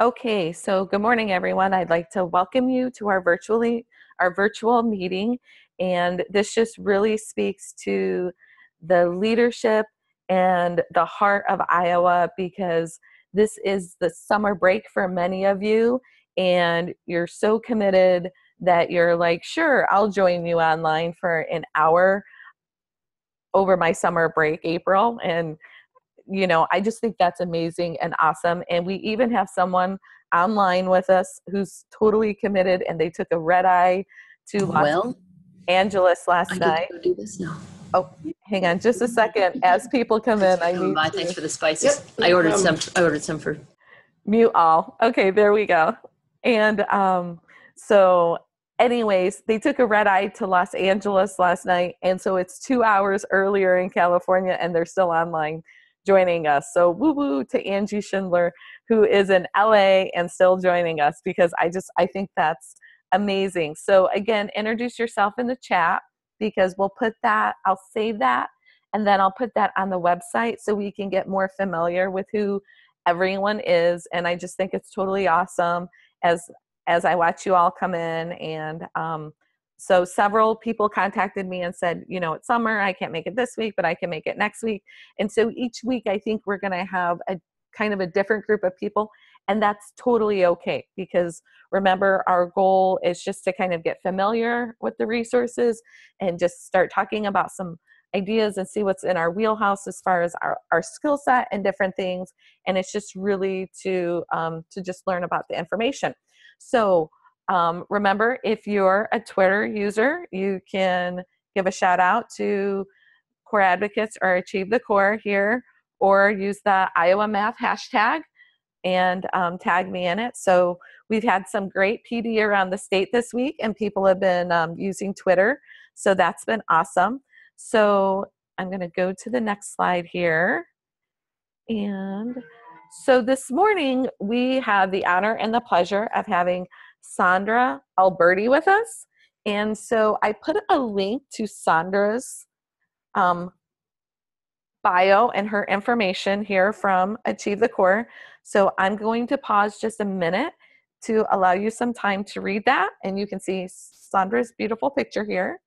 Okay, so good morning, everyone. I'd like to welcome you to our virtual meeting, and this just really speaks to the leadership and the heart of Iowa because this is the summer break for many of you, and you're so committed that you're like, sure, I'll join you online for an hour over my summer break, April, and I just think that's amazing and awesome. And we even have someone online with us who's totally committed, and they took a red eye to Los Well, Angeles I last get to night. go do this now. Oh, hang on just a second. As people come in, I need Bye. Thanks to for the spices. Yep, I ordered some. I ordered some for. mute all. Okay, there we go. And so anyways, they took a red eye to Los Angeles last night, and so it's 2 hours earlier in California, and they're still online joining us. So woo woo to Angie Schindler, who is in LA and still joining us, because I think that's amazing. So again, introduce yourself in the chat, because I'll save that, and then I'll put that on the website so we can get more familiar with who everyone is. And I just think it's totally awesome as I watch you all come in. And so several people contacted me and said, it's summer, I can't make it this week, but I can make it next week. And so each week I think we're going to have a kind of a different group of people, and that's totally okay, because remember, our goal is just to kind of get familiar with the resources and just start talking about some ideas and see what's in our wheelhouse as far as our skill set and different things. And it's just really to just learn about the information. So remember, if you're a Twitter user, you can give a shout out to Core Advocates or Achieve the Core here, or use the Iowa Math hashtag and tag me in it. So we've had some great PD around the state this week, and people have been using Twitter. So that's been awesome. So I'm going to go to the next slide here. And so this morning, we have the honor and the pleasure of having Sandra Alberti with us. And so I put a link to Sandra's bio and her information here from Achieve the Core. So I'm going to pause just a minute to allow you some time to read that. And you can see Sandra's beautiful picture here.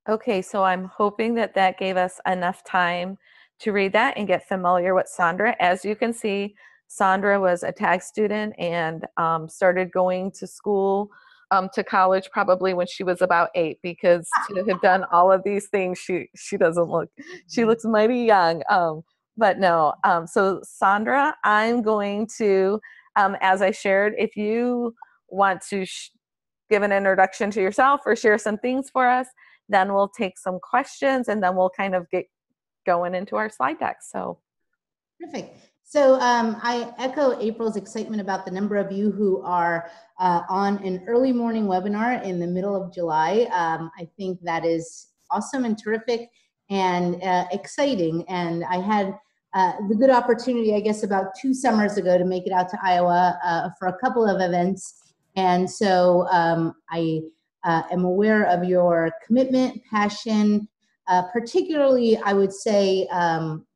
Okay, so I'm hoping that that gave us enough time to read that and get familiar with Sandra. As you can see, Sandra was a tag student and started going to school, to college probably when she was about 8, because to have done all of these things, she looks mighty young. But no, so Sandra, I'm going to, as I shared, if you want to give an introduction to yourself or share some things for us, then we'll take some questions, and then we'll kind of get going into our slide deck. So perfect. So I echo April's excitement about the number of you who are on an early morning webinar in the middle of July. I think that is awesome and terrific and exciting. And I had the good opportunity, I guess, about 2 summers ago to make it out to Iowa for a couple of events. And so I am aware of your commitment, passion, particularly, I would say,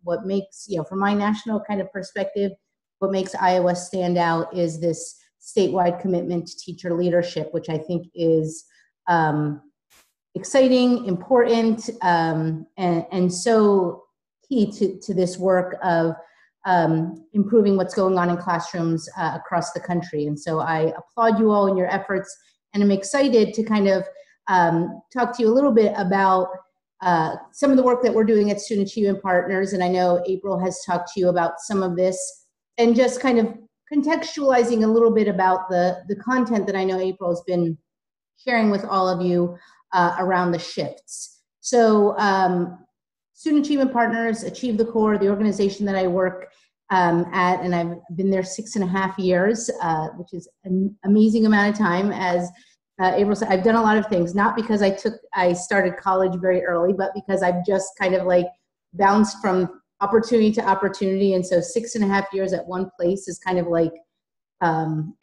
what makes, from my national kind of perspective, what makes Iowa stand out is this statewide commitment to teacher leadership, which I think is exciting, important, and so key to this work of improving what's going on in classrooms across the country. And so I applaud you all in your efforts And I'm excited to kind of talk to you a little bit about some of the work that we're doing at Student Achievement Partners. And I know April has talked to you about some of this, and just kind of contextualizing a little bit about the content that I know April has been sharing with all of you around the shifts. So Student Achievement Partners, Achieve the Core, the organization that I work at, and I've been there 6.5 years, which is an amazing amount of time. As April said, I've done a lot of things, not because I started college very early, but because I've just kind of like bounced from opportunity to opportunity. And so 6.5 years at one place is kind of like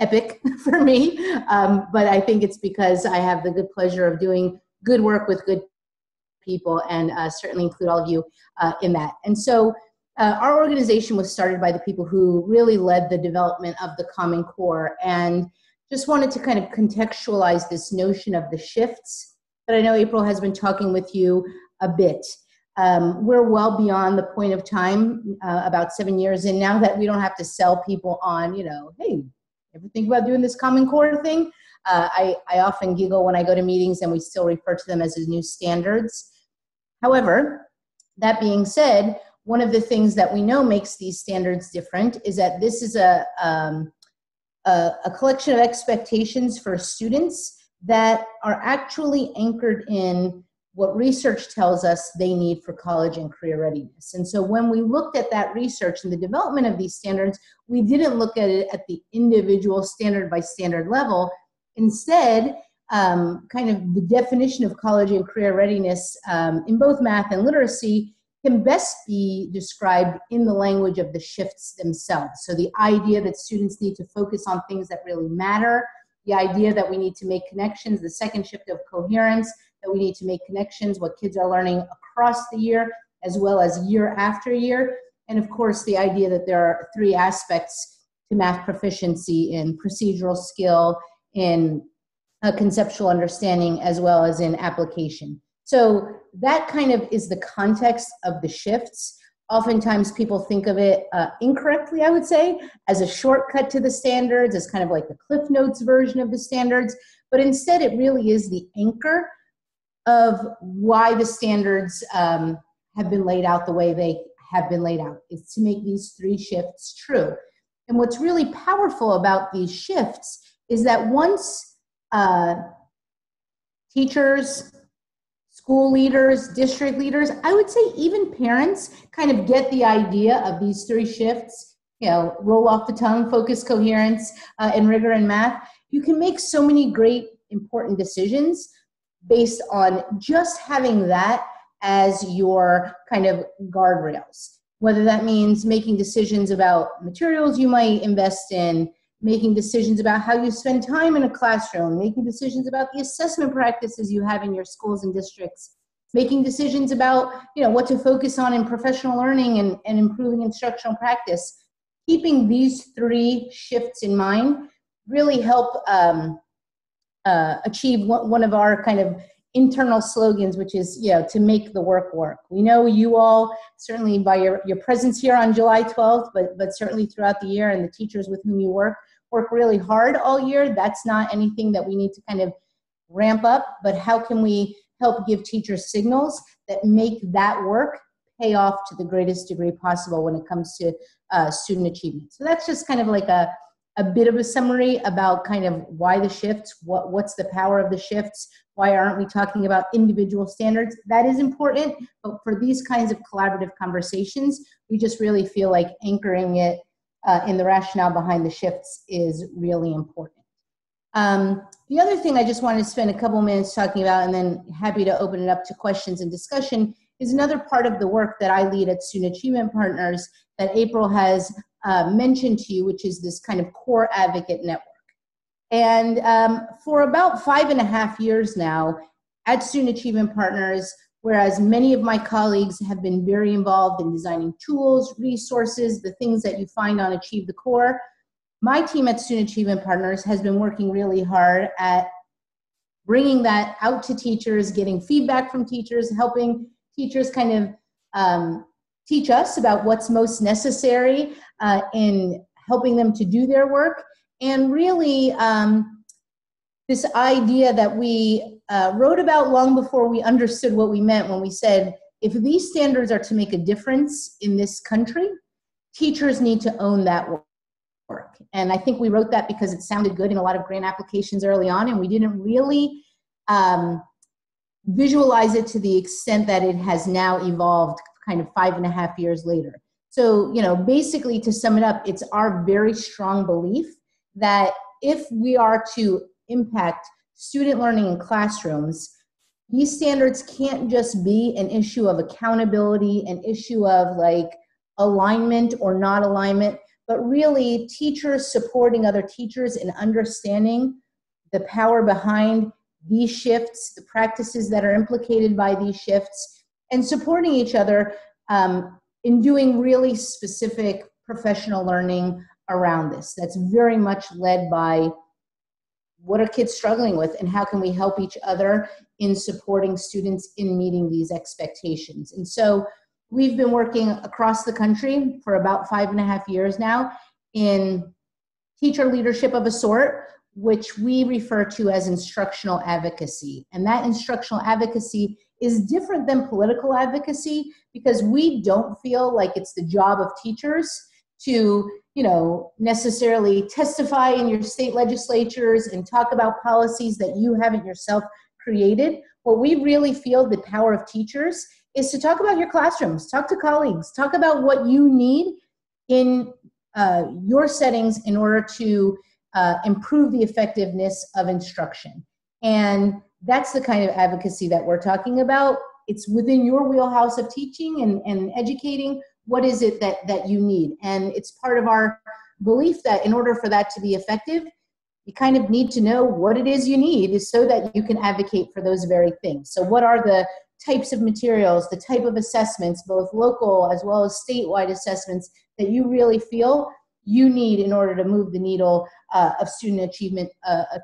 epic for me. But I think it's because I have the good pleasure of doing good work with good people, and certainly include all of you in that. And so our organization was started by the people who really led the development of the Common Core, and just wanted to kind of contextualize this notion of the shifts that I know April has been talking with you a bit. We're well beyond the point of time, about 7 years in now, that we don't have to sell people on, hey, ever think about doing this Common Core thing? I often giggle when I go to meetings and we still refer to them as the new standards. However, that being said, one of the things that we know makes these standards different is that this is a collection of expectations for students that are actually anchored in what research tells us they need for college and career readiness. And so when we looked at that research and the development of these standards, we didn't look at it at the individual standard by standard level. Instead, kind of the definition of college and career readiness in both math and literacy can best be described in the language of the shifts themselves. So the idea that students need to focus on things that really matter, the idea that we need to make connections, the second shift of coherence, that we need to make connections, what kids are learning across the year, as well as year after year. And of course, the idea that there are 3 aspects to math proficiency: in procedural skill, in conceptual understanding, as well as in application. So that kind of is the context of the shifts. Oftentimes people think of it incorrectly, I would say, as a shortcut to the standards, as kind of like the Cliff Notes version of the standards, but instead it really is the anchor of why the standards have been laid out the way they have been laid out, is to make these 3 shifts true. And what's really powerful about these shifts is that once teachers, school leaders, district leaders, I would say even parents kind of get the idea of these 3 shifts, roll off the tongue, focus, coherence, and rigor in math, you can make so many great important decisions based on just having that as your kind of guardrails. Whether that means making decisions about materials you might invest in, making decisions about how you spend time in a classroom, making decisions about the assessment practices you have in your schools and districts, making decisions about what to focus on in professional learning and improving instructional practice. Keeping these 3 shifts in mind really help achieve one of our kind of internal slogans, which is to make the work work. We know you all, certainly by your presence here on July 12th, but certainly throughout the year, and the teachers with whom you work really hard all year. That's not anything that we need to kind of ramp up, but how can we help give teachers signals that make that work pay off to the greatest degree possible when it comes to student achievement. So that's just kind of like a bit of a summary about kind of why the shifts, what's the power of the shifts, why aren't we talking about individual standards? That is important, but for these kinds of collaborative conversations, we just really feel like anchoring it in the rationale behind the shifts is really important. The other thing I just wanted to spend a couple minutes talking about, and then happy to open it up to questions and discussion, is another part of the work that I lead at Student Achievement Partners that April has mentioned to you, which is this kind of core advocate network. And for about 5.5 years now at Student Achievement Partners, whereas many of my colleagues have been very involved in designing tools, resources, the things that you find on Achieve the Core, my team at Student Achievement Partners has been working really hard at bringing that out to teachers, getting feedback from teachers, helping teachers kind of teach us about what's most necessary in helping them to do their work, and really this idea that we wrote about long before we understood what we meant when we said, if these standards are to make a difference in this country, teachers need to own that work. And I think we wrote that because it sounded good in a lot of grant applications early on, and we didn't really visualize it to the extent that it has now evolved kind of 5.5 years later. So, basically to sum it up, it's our very strong belief that if we are to impact student learning in classrooms, these standards can't just be an issue of accountability, an issue of like alignment or not alignment, but really teachers supporting other teachers and understanding the power behind these shifts, the practices that are implicated by these shifts, and supporting each other in doing really specific professional learning around this. That's very much led by what are kids struggling with and how can we help each other in supporting students in meeting these expectations. And so we've been working across the country for about 5.5 years now in teacher leadership of a sort, which we refer to as instructional advocacy. And that instructional advocacy is different than political advocacy because we don't feel like it's the job of teachers to, necessarily testify in your state legislatures and talk about policies that you haven't yourself created. What we really feel the power of teachers is to talk about your classrooms, talk to colleagues, talk about what you need in your settings in order to improve the effectiveness of instruction. And that's the kind of advocacy that we're talking about. It's within your wheelhouse of teaching and educating. What is it that you need? And it's part of our belief that in order for that to be effective, you kind of need to know what it is you need so that you can advocate for those very things. So what are the types of materials, the type of assessments, both local as well as statewide assessments that you really feel you need in order to move the needle of student achievement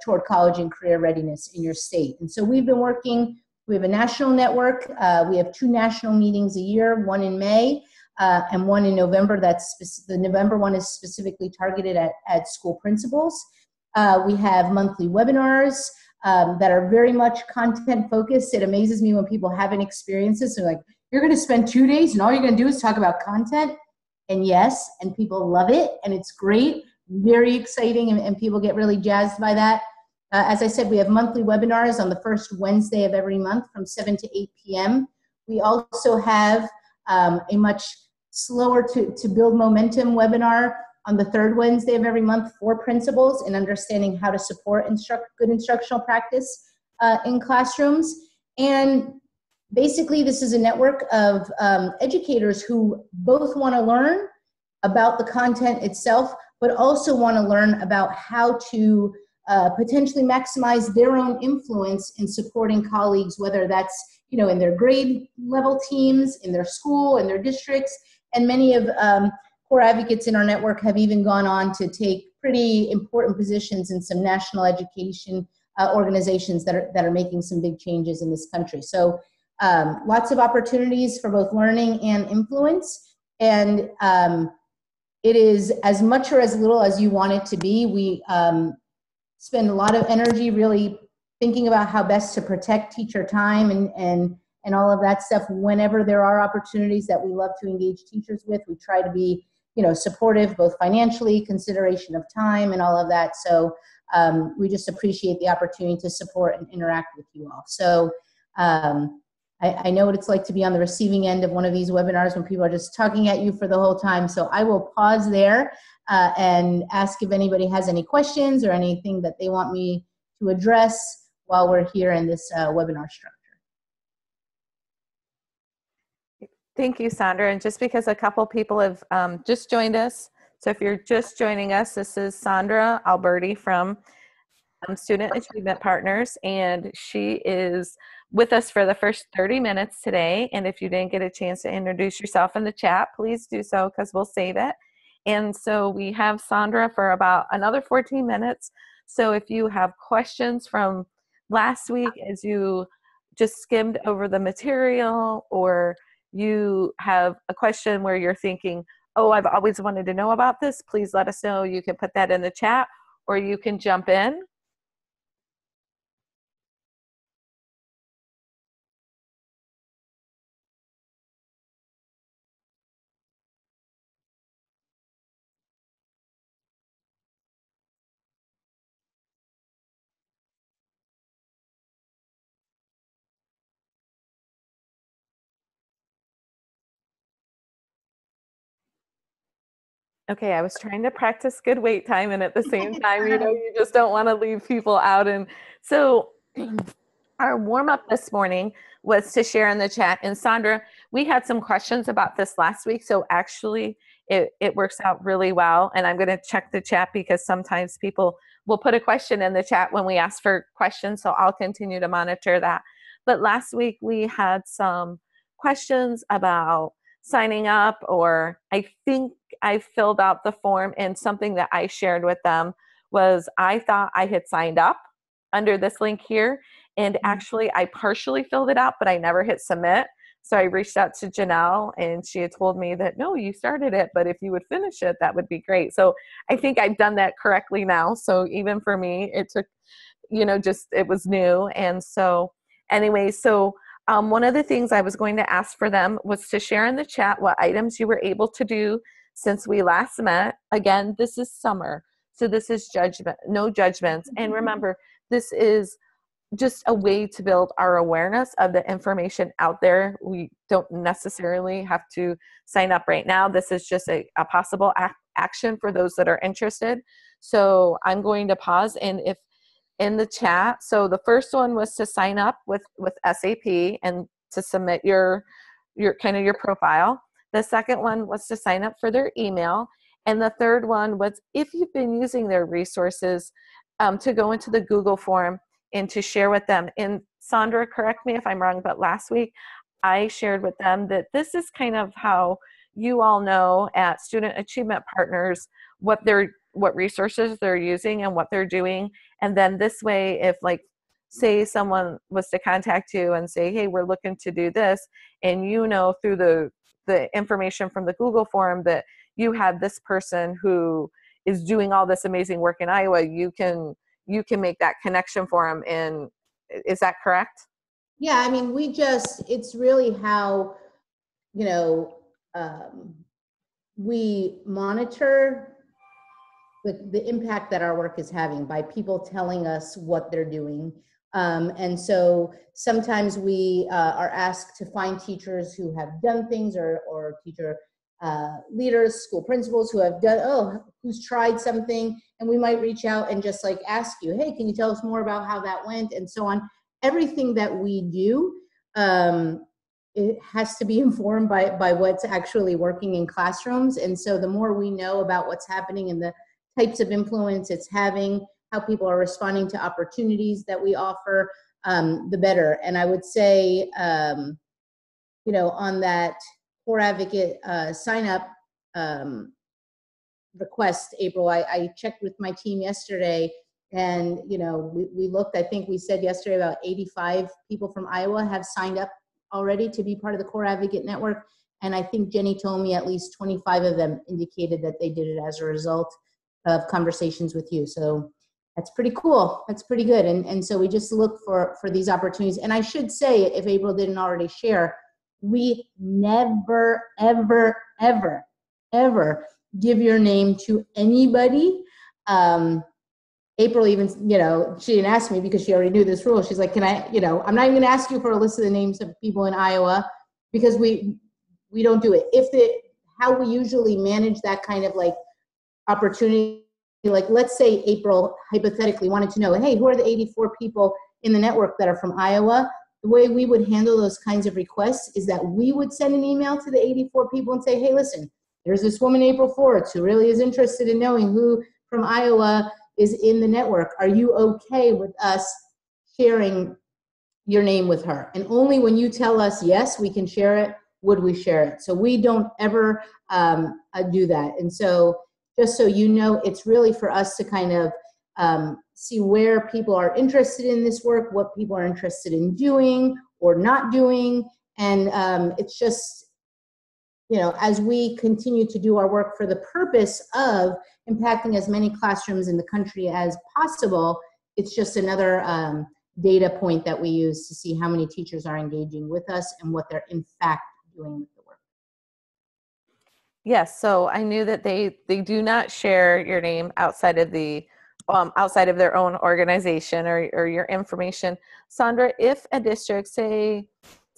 toward college and career readiness in your state. And so we've been working, we have a national network. We have 2 national meetings a year, one in May and one in November. The November one is specifically targeted at school principals. We have monthly webinars that are very much content focused. It amazes me when people haven't experienced this. They're like, you're going to spend 2 days and all you're going to do is talk about content. And yes, and people love it, and it's great, very exciting, and people get really jazzed by that. As I said, we have monthly webinars on the first Wednesday of every month from 7 to 8 p.m. We also have a much slower to build momentum webinar on the third Wednesday of every month for principals in understanding how to support good instructional practice in classrooms. And basically, this is a network of educators who both want to learn about the content itself, but also want to learn about how to potentially maximize their own influence in supporting colleagues, whether that's in their grade level teams, in their school, in their districts. And many of core advocates in our network have even gone on to take pretty important positions in some national education organizations that are making some big changes in this country. So lots of opportunities for both learning and influence. And it is as much or as little as you want it to be. We spend a lot of energy really thinking about how best to protect teacher time and all of that stuff. Whenever there are opportunities that we love to engage teachers with, we try to be supportive, both financially, consideration of time, and all of that. So we just appreciate the opportunity to support and interact with you all. So I know what it's like to be on the receiving end of one of these webinars when people are just talking at you for the whole time. So I will pause there and ask if anybody has any questions or anything that they want me to address while we're here in this webinar structure. Thank you, Sandra. And just because a couple people have just joined us, so if you're just joining us, this is Sandra Alberti from Student Achievement Partners, and she is with us for the first 30 minutes today. And if you didn't get a chance to introduce yourself in the chat, please do so because we'll save it. And so we have Sandra for about another 14 minutes. So if you have questions from last week as you just skimmed over the material, or you have a question where you're thinking, oh, I've always wanted to know about this, please let us know. You can put that in the chat or you can jump in. Okay, I was trying to practice good wait time, and at the same time, you just don't want to leave people out. And so our warm up this morning was to share in the chat. And Sandra, we had some questions about this last week. So actually, it works out really well. And I'm going to check the chat because sometimes people will put a question in the chat when we ask for questions. So I'll continue to monitor that. But last week, we had some questions about signing up, or I think I filled out the form, and something that I shared with them was I thought I had signed up under this link here. And actually, I partially filled it out, but I never hit submit. So I reached out to Janelle, and she had told me that, no, you started it, but if you would finish it, that would be great. So I think I've done that correctly now. So even for me, it took, just it was new. And so anyway, one of the things I was going to ask for them was to share in the chat what items you were able to do since we last met. Again, this is summer, so this is judgment, no judgments. And remember, this is just a way to build our awareness of the information out there. We don't necessarily have to sign up right now. This is just a possible action for those that are interested. So I'm going to pause, and if in the chat, so the first one was to sign up with SAP and to submit your kind of your profile. The second one was to sign up for their email. And the third one was, if you've been using their resources, to go into the Google form and to share with them. And Sandra, correct me if I'm wrong, but last week I shared with them that this is kind of how you all know at Student Achievement Partners what resources they're using and what they're doing. And then this way, if say someone was to contact you and say, hey, we're looking to do this, and through the information from the Google form that you have this person who is doing all this amazing work in Iowa, you can make that connection for them. And is that correct? Yeah, I mean, it's really how, we monitor the impact that our work is having by people telling us what they're doing. And so sometimes we are asked to find teachers who have done things, or teacher leaders, school principals who's tried something, and we might reach out and just ask you, hey, can you tell us more about how that went, and so on. Everything that we do, it has to be informed by what's actually working in classrooms. And so the more we know about what's happening and the types of influence it's having, how people are responding to opportunities that we offer, the better. And I would say, on that Core Advocate sign up request, April, I checked with my team yesterday, and we looked, I think we said yesterday about 85 people from Iowa have signed up already to be part of the Core Advocate Network. And I think Jenny told me at least 25 of them indicated that they did it as a result of conversations with you. So that's pretty cool. That's pretty good. And so we just look for these opportunities. And I should say, if April didn't already share, we never, ever, ever, ever give your name to anybody. April even, she didn't ask me because she already knew this rule. She's like, can I, I'm not even gonna ask you for a list of the names of people in Iowa, because we don't do it. How we usually manage that kind of opportunity, let's say April hypothetically wanted to know, hey, who are the 84 people in the network that are from Iowa? The way we would handle those kinds of requests is that we would send an email to the 84 people and say, hey, listen, there's this woman, April Forts, who really is interested in knowing who from Iowa is in the network. Are you okay with us sharing your name with her? And only when you tell us, yes, we can share it, would we share it. So we don't ever do that. And so just so you know, it's really for us to kind of see where people are interested in this work, what people are interested in doing or not doing. And it's just, as we continue to do our work for the purpose of impacting as many classrooms in the country as possible, it's just another data point that we use to see how many teachers are engaging with us and what they're in fact doing with the work. Yes, so I knew that they do not share your name outside of outside of their own organization or your information. Sandra, if a district, say,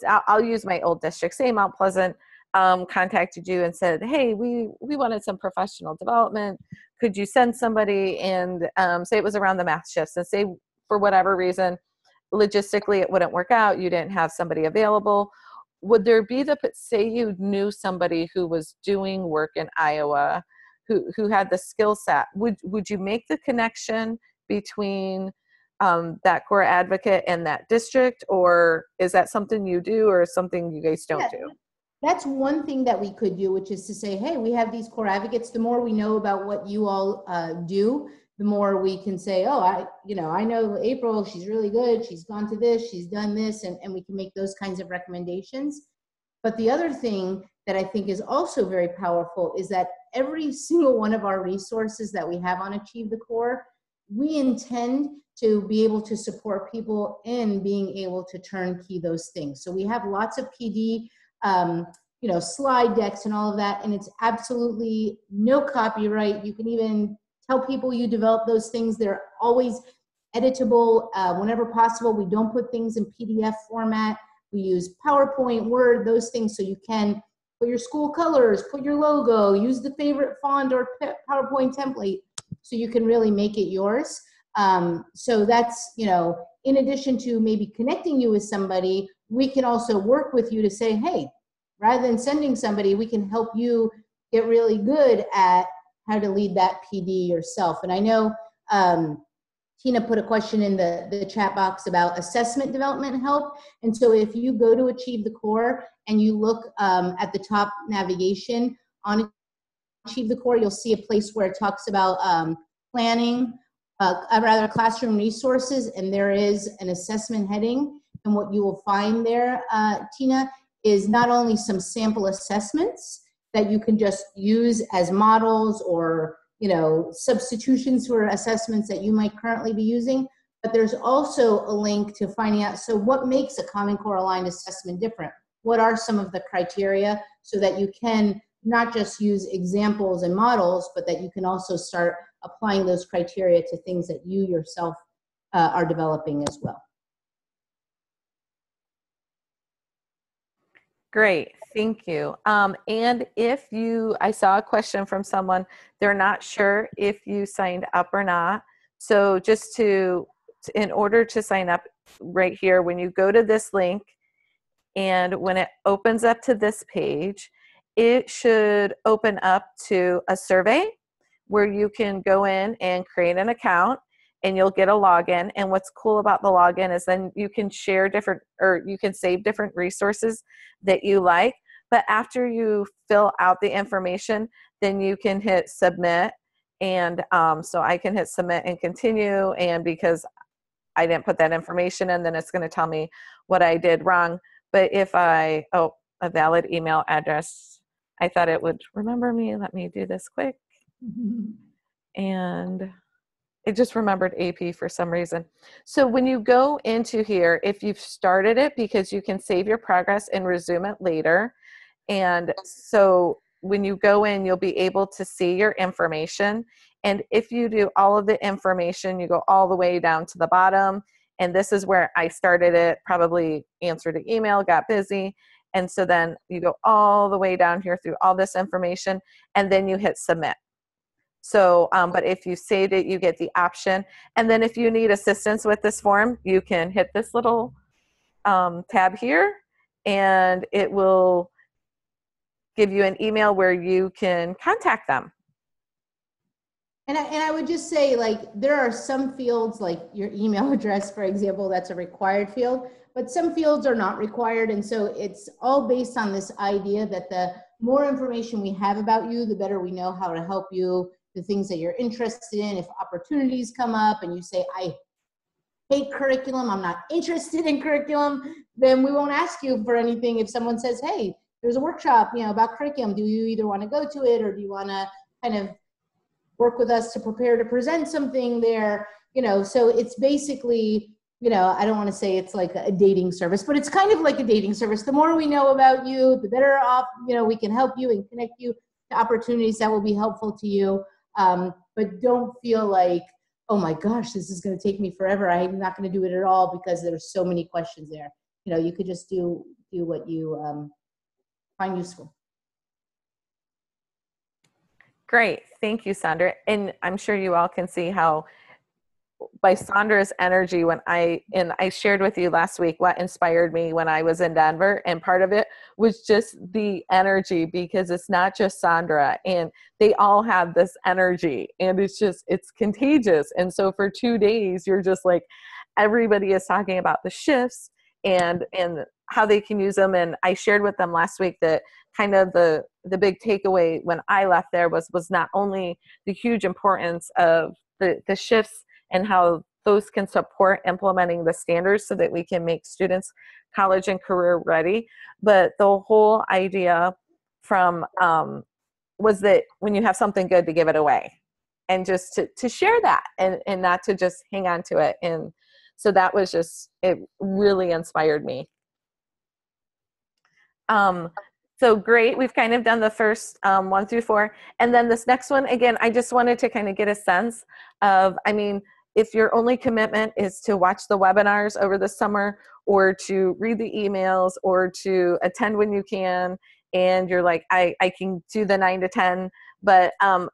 I'll use my old district, say Mount Pleasant, contacted you and said, hey, we wanted some professional development. Could you send somebody? And say it was around the math shifts, and say for whatever reason, logistically it wouldn't work out, you didn't have somebody available. Would there be say you knew somebody who was doing work in Iowa who had the skill set, would you make the connection between that core advocate and that district, or is that something you do, or something you guys don't do? That's one thing that we could do, which is to say, hey, we have these core advocates. The more we know about what you all do, the more we can say, oh, I know April, she's really good. She's gone to this, she's done this, and we can make those kinds of recommendations. But the other thing that I think is also very powerful is that every single one of our resources that we have on Achieve the Core, we intend to be able to support people in being able to turnkey those things. So we have lots of PD, slide decks and all of that, and it's absolutely no copyright. You can even tell people you develop those things. They're always editable whenever possible. We don't put things in PDF format. We use PowerPoint, Word, those things, so you can put your school colors, put your logo, use the favorite font or PowerPoint template, so you can really make it yours. So that's, in addition to maybe connecting you with somebody, we can also work with you to say, hey, rather than sending somebody, we can help you get really good at how to lead that PD yourself. And I know Tina put a question in the chat box about assessment development help. And so if you go to Achieve the Core and you look at the top navigation on Achieve the Core, you'll see a place where it talks about planning, classroom resources, and there is an assessment heading. And what you will find there, Tina, is not only some sample assessments that you can just use as models or substitutions for assessments that you might currently be using, but there's also a link to finding out, so what makes a Common Core aligned assessment different? What are some of the criteria, so that you can not just use examples and models, but that you can also start applying those criteria to things that you yourself are developing as well. Great, thank you. And I saw a question from someone, they're not sure if you signed up or not. So just in order to sign up right here, when you go to this link, and when it opens up to this page, it should open up to a survey where you can go in and create an account, and you'll get a login. And what's cool about the login is then you can share you can save different resources that you like. But after you fill out the information, then you can hit submit. And so I can hit submit and continue. And because I didn't put that information in, then it's going to tell me what I did wrong. But if a valid email address, I thought it would remember me. Let me do this quick. And it just remembered AP for some reason. So when you go into here, if you've started it, because you can save your progress and resume it later. And so when you go in, you'll be able to see your information. And if you do all of the information, you go all the way down to the bottom. And this is where I started it, probably answered an email, got busy. And so then you go all the way down here through all this information, and then you hit submit. So, but if you saved it, you get the option. And then if you need assistance with this form, you can hit this little tab here, and it will give you an email where you can contact them. And I would just say, like, there are some fields, like your email address, for example, that's a required field, but some fields are not required. And so it's all based on this idea that the more information we have about you, the better we know how to help you, the things that you're interested in. If opportunities come up and you say, I hate curriculum, I'm not interested in curriculum, then we won't ask you for anything. If someone says, hey, there's a workshop, about curriculum, do you either want to go to it, or do you want to kind of work with us to prepare to present something there? So it's basically, I don't want to say it's like a dating service, but it's kind of like a dating service. The more we know about you, the better off, we can help you and connect you to opportunities that will be helpful to you. But don't feel like, oh my gosh, this is going to take me forever. I'm not going to do it at all, because there's so many questions there. You could just do what you find useful. Great. Thank you, Sandra. And I'm sure you all can see how by Sandra's energy I shared with you last week what inspired me when I was in Denver, and part of it was just the energy, because it's not just Sandra, and they all have this energy, and it's contagious. And so for 2 days you're just like, everybody is talking about the shifts and how they can use them. And I shared with them last week that kind of the big takeaway when I left there was not only the huge importance of the shifts and how those can support implementing the standards so that we can make students college and career ready. But the whole idea from was that when you have something good, to give it away, and just to share that, and not to just hang on to it. And so that was it really inspired me. So great. We've kind of done the first 1 through 4. And then this next one, again, I just wanted to kind of get a sense of, I mean, if your only commitment is to watch the webinars over the summer, or to read the emails, or to attend when you can, and you're like, I can do the 9 to 10, but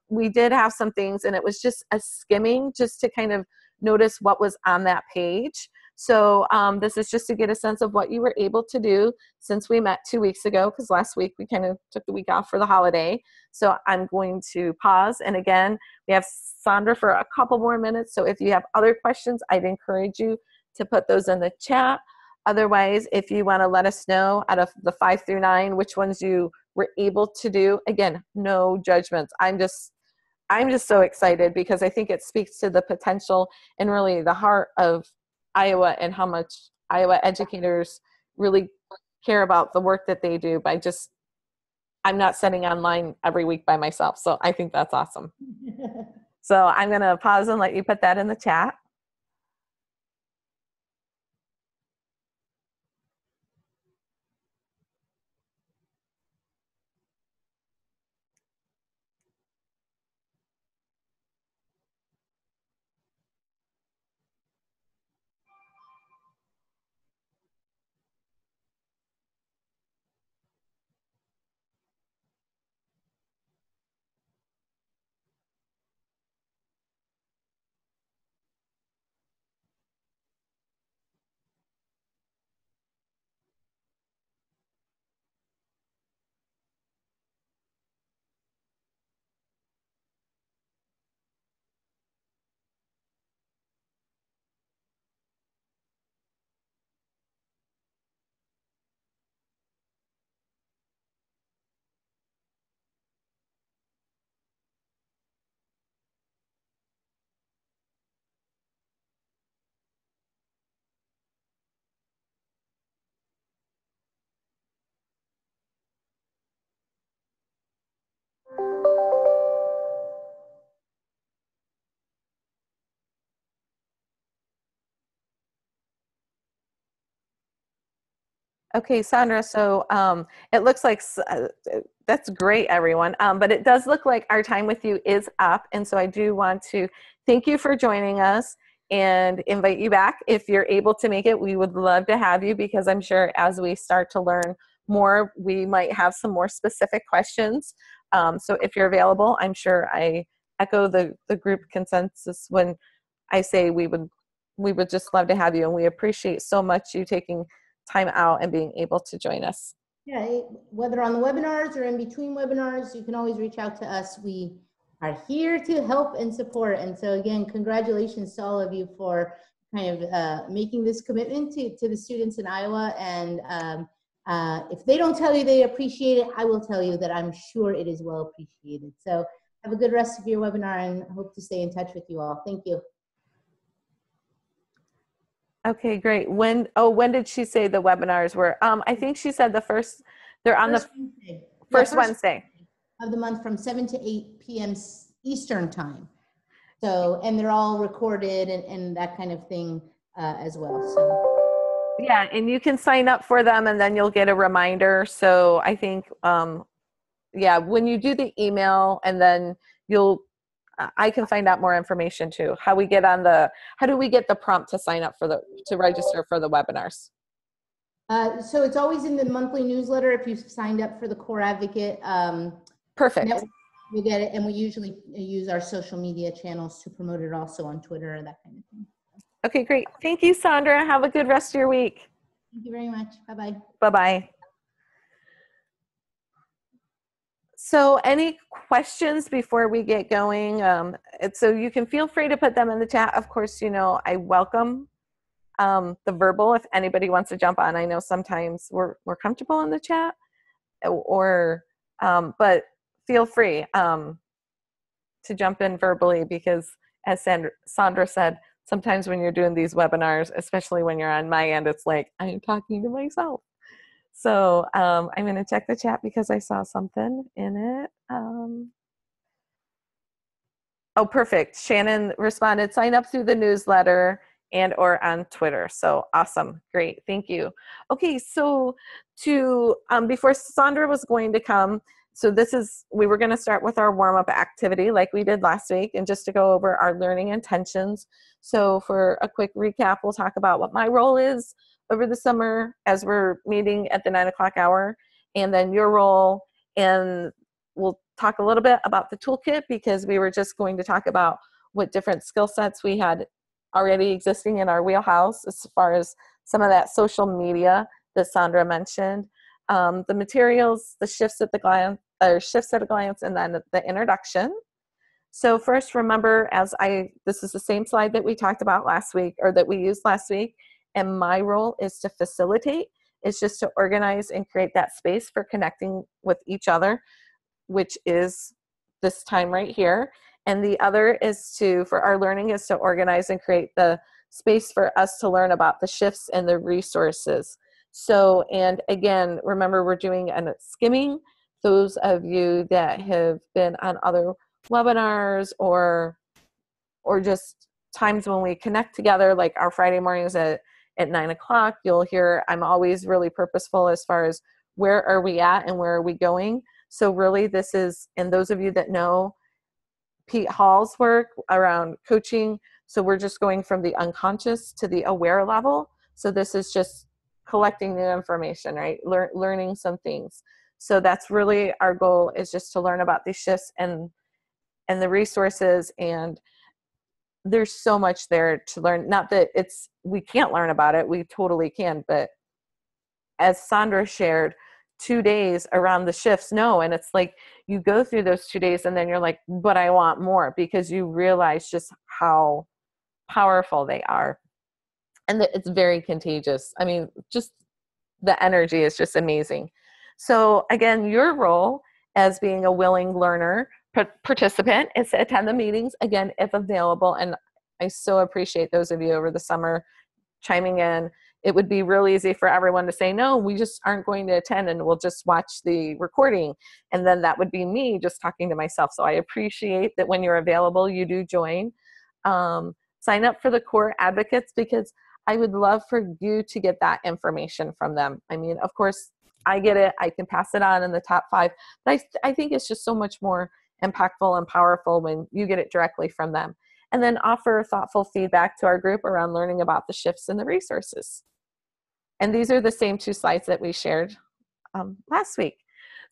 we did have some things, and it was just a skimming just to kind of notice what was on that page. So this is just to get a sense of what you were able to do since we met 2 weeks ago, because last week we kind of took the week off for the holiday. So I'm going to pause. And again, we have Sandra for a couple more minutes. So if you have other questions, I'd encourage you to put those in the chat. Otherwise, if you want to let us know out of the 5 through 9, which ones you were able to do, again, no judgments. I'm just so excited, because I think it speaks to the potential and really the heart of Iowa, and how much Iowa educators really care about the work that they do by I'm not sitting online every week by myself. So I think that's awesome. So I'm going to pause and let you put that in the chat. Okay, Sandra, so it looks like that's great, everyone. But it does look like our time with you is up. And so I do want to thank you for joining us and invite you back. If you're able to make it, we would love to have you, because I'm sure as we start to learn more, we might have some more specific questions. So if you're available, I'm sure I echo the group consensus when I say we would just love to have you. And we appreciate so much you taking time out and being able to join us. Yeah, whether on the webinars or in between webinars, you can always reach out to us. We are here to help and support. And so again, congratulations to all of you for kind of making this commitment to the students in Iowa. And if they don't tell you they appreciate it, I will tell you that I'm sure it is well appreciated. So have a good rest of your webinar, and hope to stay in touch with you all. Thank you. Okay, great. When did she say the webinars were? I think she said they're on the first Wednesday of the month from 7 to 8 p.m. Eastern time. So, and they're all recorded and that kind of thing as well. So yeah, and you can sign up for them, and then you'll get a reminder. So I think yeah, when you do the email, and then I can find out more information too. How do we get the prompt to sign up to register for the webinars? So it's always in the monthly newsletter if you've signed up for the Core Advocate Perfect. You'll get it. And we usually use our social media channels to promote it also on Twitter or that kind of thing. Okay, great. Thank you, Sandra. Have a good rest of your week. Thank you very much. Bye-bye. Bye-bye. So any questions before we get going? So you can feel free to put them in the chat. Of course, I welcome the verbal if anybody wants to jump on. I know sometimes we're comfortable in the chat, but feel free to jump in verbally, because as Sandra said, sometimes when you're doing these webinars, especially when you're on my end, it's like I'm talking to myself. So I'm going to check the chat because I saw something in it. Oh, perfect. Shannon responded, sign up through the newsletter and or on Twitter. So awesome. Great. Thank you. Okay, so before Sandra was going to come, so we were going to start with our warm-up activity like we did last week, and just to go over our learning intentions. So for a quick recap, we'll talk about what my role is over the summer as we're meeting at the 9 o'clock hour, and then your role, and we'll talk a little bit about the toolkit, because we were just going to talk about what different skill sets we had already existing in our wheelhouse as far as some of that social media that Sandra mentioned, the materials, the shifts at a glance, and then the introduction. So first, remember, this is the same slide that we talked about last week, or that we used last week, and my role is to facilitate. It's just to organize and create that space for connecting with each other, which is this time right here. And the other is for our learning, is to organize and create the space for us to learn about the shifts and the resources. So, and again, remember, we're doing a skimming. Those of you that have been on other webinars or just times when we connect together, like our Friday mornings at 9 o'clock, you'll hear I'm always really purposeful as far as where are we at and where are we going. So really this is, and those of you that know Pete Hall's work around coaching, so we're just going from the unconscious to the aware level. So this is just collecting new information, right? Learning some things. So that's really our goal, is just to learn about these shifts and the resources, and there's so much there to learn. Not that we can't learn about it, we totally can, but as Sandra shared, 2 days around the shifts, and it's like you go through those 2 days and then you're like, but I want more, because you realize just how powerful they are, and that it's very contagious. I mean, just the energy is just amazing. So again, your role as being a willing learner participant is to attend the meetings, again, if available. And I so appreciate those of you over the summer chiming in. It would be real easy for everyone to say, no, we just aren't going to attend and we'll just watch the recording. And then that would be me just talking to myself. So I appreciate that when you're available, you do join. Sign up for the core advocates, because I would love for you to get that information from them. I mean, of course, I get it. I can pass it on in the top 5. But I think it's just so much more impactful and powerful when you get it directly from them. And then offer thoughtful feedback to our group around learning about the shifts and the resources. And these are the same 2 slides that we shared last week.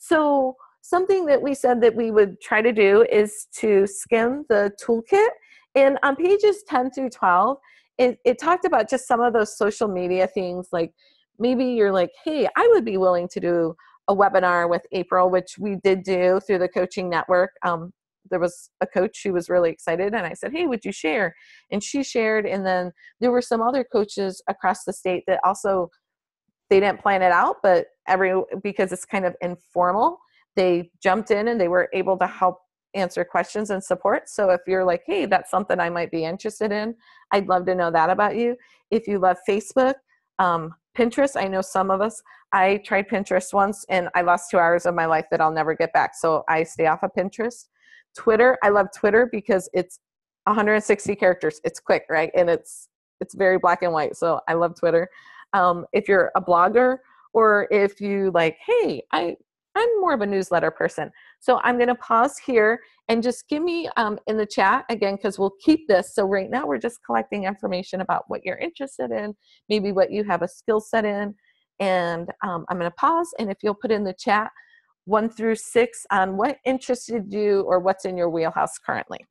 So something that we said that we would try to do is to skim the toolkit. And on pages 10 through 12, it talked about just some of those social media things, like maybe you're like, hey, I would be willing to do a webinar with April, which we did do through the coaching network. There was a coach who was really excited, and I said, hey, would you share? And she shared, and then there were some other coaches across the state that also, they didn't plan it out, but because it's kind of informal, they jumped in and they were able to help answer questions and support. So if you're like, hey, that's something I might be interested in, I'd love to know that about you. If you love Facebook, Pinterest, I know some of us, I tried Pinterest once and I lost 2 hours of my life that I'll never get back. So I stay off of Pinterest. Twitter, I love Twitter because it's 160 characters. It's quick, right? And it's very black and white. So I love Twitter. If you're a blogger, or if you like, hey, I'm more of a newsletter person. So I'm going to pause here and just give me in the chat again, because we'll keep this. So right now we're just collecting information about what you're interested in, maybe what you have a skill set in. And I'm going to pause. And if you'll put in the chat 1 through 6 on what interested you or what's in your wheelhouse currently.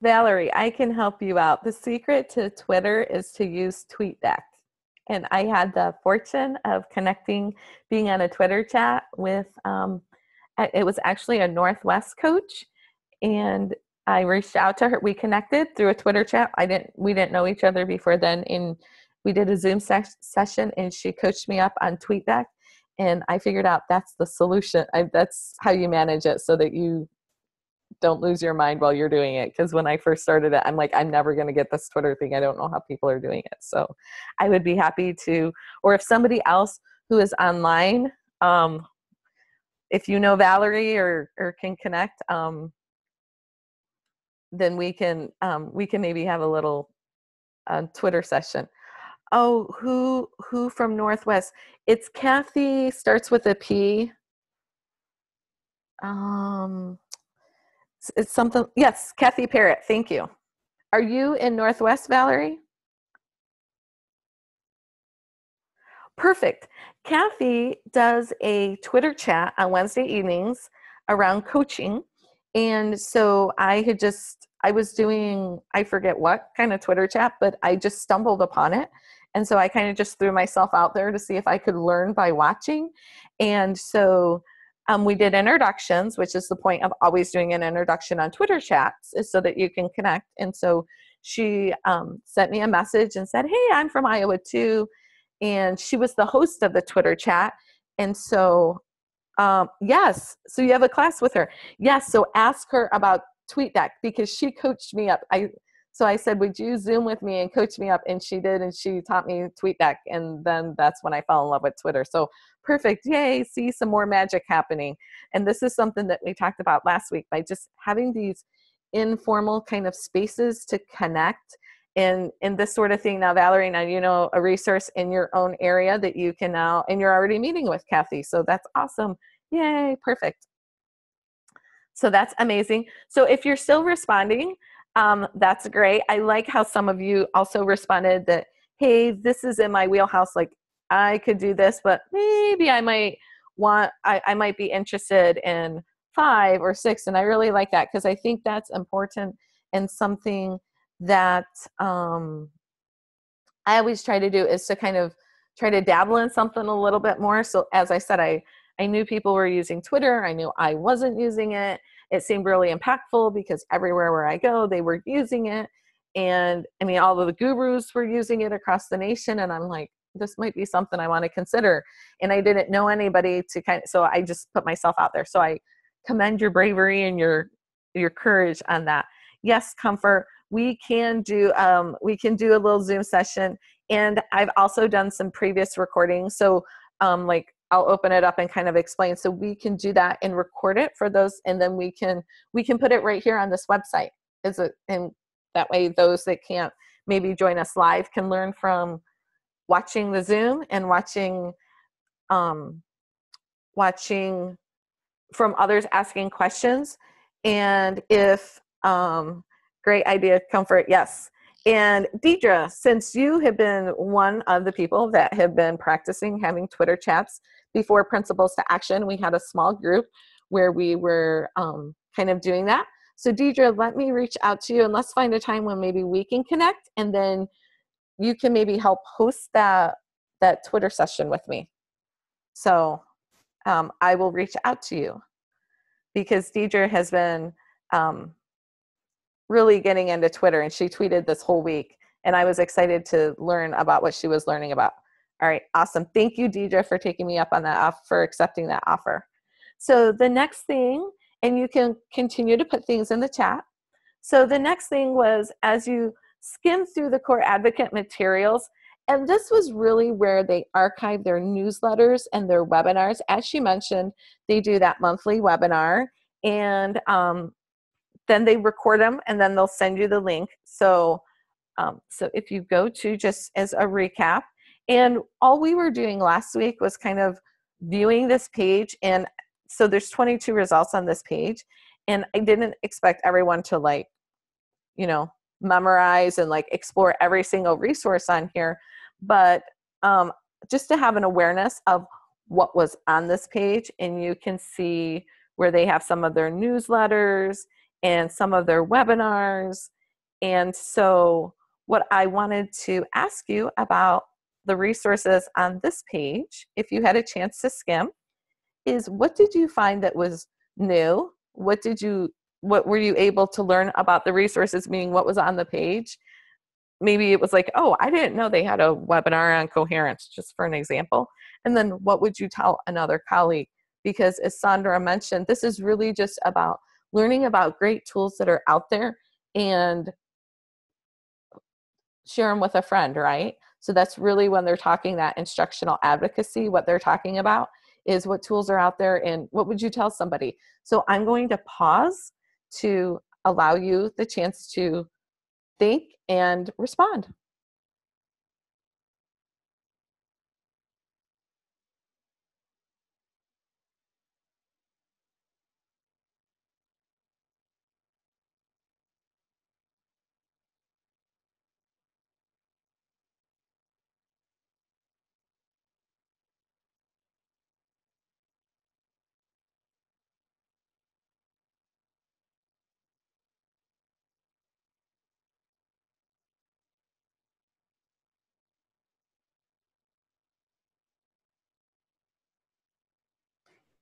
Valerie, I can help you out. The secret to Twitter is to use TweetDeck. And I had the fortune of connecting, being on a Twitter chat with, it was actually a Northwest coach. And I reached out to her. We connected through a Twitter chat. We didn't know each other before then. And we did a Zoom session and she coached me up on TweetDeck. And I figured out that's the solution. That's how you manage it so that you don't lose your mind while you're doing it. Because when I first started it, I'm like, I'm never going to get this Twitter thing. I don't know how people are doing it. So I would be happy to, or if somebody else who is online, if you know Valerie or can connect, then we can maybe have a little Twitter session. Oh, who from Northwest? It's Kathy, starts with a P. It's something, yes, Kathy Parrott, thank you. Are you in Northwest, Valerie? Perfect. Kathy does a Twitter chat on Wednesday evenings around coaching. And so I was doing, I forget what kind of Twitter chat, but I just stumbled upon it. And so I kind of just threw myself out there to see if I could learn by watching. And so we did introductions, which is the point of always doing an introduction on Twitter chats, is so that you can connect. And so she sent me a message and said, hey, I'm from Iowa too. And she was the host of the Twitter chat. And so, yes, so you have a class with her. Yes, so ask her about TweetDeck because she coached me up. So I said, would you Zoom with me and coach me up? And she did, and she taught me TweetDeck. And then that's when I fell in love with Twitter. So perfect. Yay, see some more magic happening. And this is something that we talked about last week, by just having these informal kind of spaces to connect and this sort of thing. Now, Valerie, now you know a resource in your own area that you can now, and you're already meeting with Kathy. So that's awesome. Yay, perfect. So that's amazing. So if you're still responding, that's great. I like how some of you also responded that, hey, this is in my wheelhouse. Like I could do this, but maybe I might be interested in 5 or 6. And I really like that because I think that's important and something that I always try to do is to kind of try to dabble in something a little bit more. So as I said, I knew people were using Twitter. I knew I wasn't using it. It seemed really impactful because everywhere where I go, they were using it. And I mean, all of the gurus were using it across the nation. And I'm like, this might be something I want to consider. And I didn't know anybody to so I just put myself out there. So I commend your bravery and your courage on that. Yes, Comfort. We can do a little Zoom session, and I've also done some previous recordings. So like I'll open it up and kind of explain. So we can do that and record it for those, and then we can put it right here on this website. And that way those that can't maybe join us live can learn from watching the Zoom and watching from others asking questions. And if great idea, Comfort. Yes. And Deidre, since you have been one of the people that have been practicing having Twitter chats before Principles to Action, we had a small group where we were kind of doing that. So Deidre, let me reach out to you and let's find a time when maybe we can connect, and then you can maybe help host that Twitter session with me. So I will reach out to you, because Deidre has been really getting into Twitter, and she tweeted this whole week, and I was excited to learn about what she was learning about. All right, awesome. Thank you, Deidre, for taking me up on that, for accepting that offer. So the next thing, and you can continue to put things in the chat. So the next thing was, as you skim through the Core Advocate materials, and this was really where they archive their newsletters and their webinars. As she mentioned, they do that monthly webinar, and then they record them, and then they'll send you the link. So, so if you go to, just as a recap, and all we were doing last week was kind of viewing this page, and so there's 22 results on this page, and I didn't expect everyone to, like, you know, memorize and like explore every single resource on here, but just to have an awareness of what was on this page. And you can see where they have some of their newsletters and some of their webinars. And so what I wanted to ask you about the resources on this page, if you had a chance to skim, is what did you find that was new? What were you able to learn about the resources, meaning what was on the page? Maybe it was like, oh, I didn't know they had a webinar on coherence, just for an example. And then what would you tell another colleague? Because as Sandra mentioned, this is really just about learning about great tools that are out there and share them with a friend, right? So that's really when they're talking that instructional advocacy, what they're talking about is what tools are out there and what would you tell somebody. So I'm going to pause to allow you the chance to think and respond.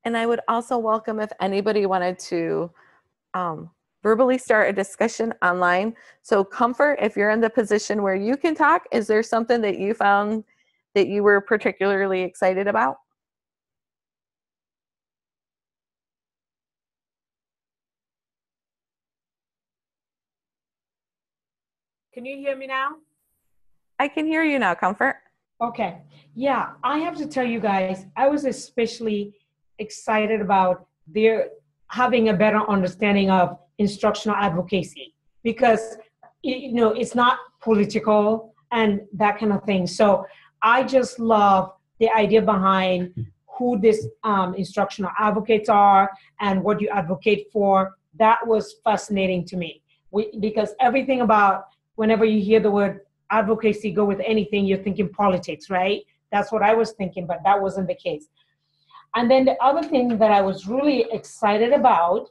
And I would also welcome if anybody wanted to verbally start a discussion online. So Comfort, if you're in the position where you can talk, is there something that you found that you were particularly excited about? Can you hear me now? I can hear you now, Comfort. Okay. Yeah, I have to tell you guys, I was especially excited about their having a better understanding of instructional advocacy because, you know, it's not political and that kind of thing. So I just love the idea behind who this instructional advocates are and what you advocate for. That was fascinating to me because everything about whenever you hear the word advocacy go with anything, you're thinking politics, right? That's what I was thinking, but that wasn't the case. And then the other thing that I was really excited about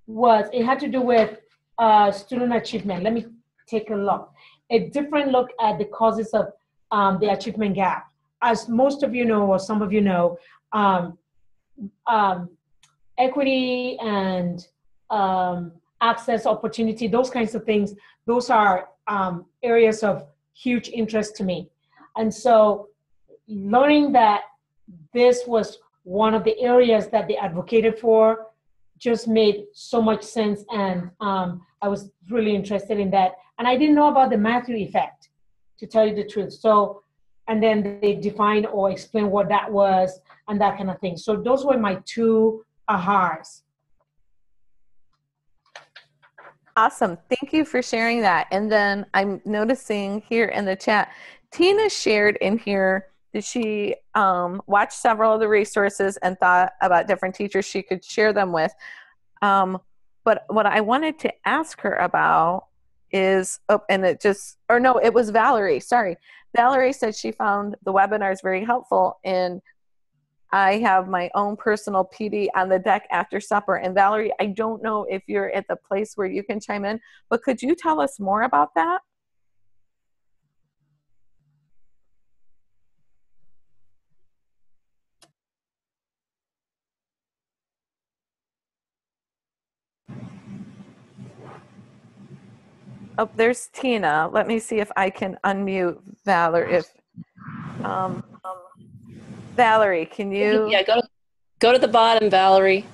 was it had to do with student achievement. Let me take a look. A different look at the causes of the achievement gap. As most of you know, or some of you know, equity and access, opportunity, those kinds of things, those are areas of huge interest to me. And so learning that this was one of the areas that they advocated for just made so much sense. And I was really interested in that. And I didn't know about the Matthew effect, to tell you the truth. So, and then they define or explain what that was and that kind of thing. So those were my two ahas. Awesome. Thank you for sharing that. And then I'm noticing here in the chat, Tina shared in here that she watched several of the resources and thought about different teachers she could share them with. But what I wanted to ask her about is, oh, and it just, or no, it was Valerie. Sorry. Valerie said she found the webinars very helpful, and I have my own personal PD on the deck after supper. And Valerie, I don't know if you're at the place where you can chime in, but could you tell us more about that? Oh, there's Tina. Let me see if I can unmute Valerie. If Valerie, can you? Yeah, go to the bottom, Valerie.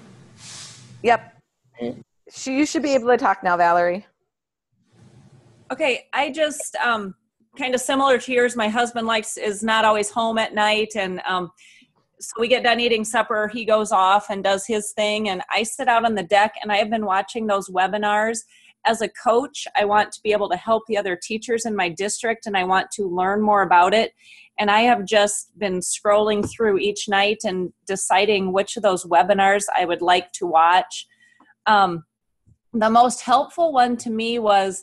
Yep. You should be able to talk now, Valerie. Okay, I just kind of similar to yours. My husband is not always home at night, and so we get done eating supper. He goes off and does his thing, and I sit out on the deck. And I have been watching those webinars. As a coach, I want to be able to help the other teachers in my district, and I want to learn more about it. And I have just been scrolling through each night and deciding which of those webinars I would like to watch. The most helpful one to me was,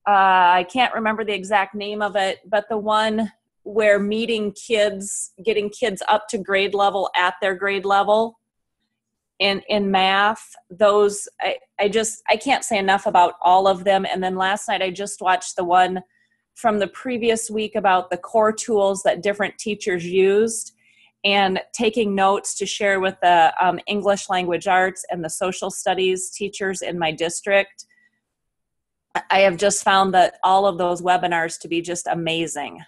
I can't remember the exact name of it, but the one where getting kids up to grade level at their grade level in math. Those, I can't say enough about all of them. And then last night I just watched the one from the previous week about the core tools that different teachers used, and taking notes to share with the English language arts and the social studies teachers in my district. I have just found that all of those webinars to be just amazing.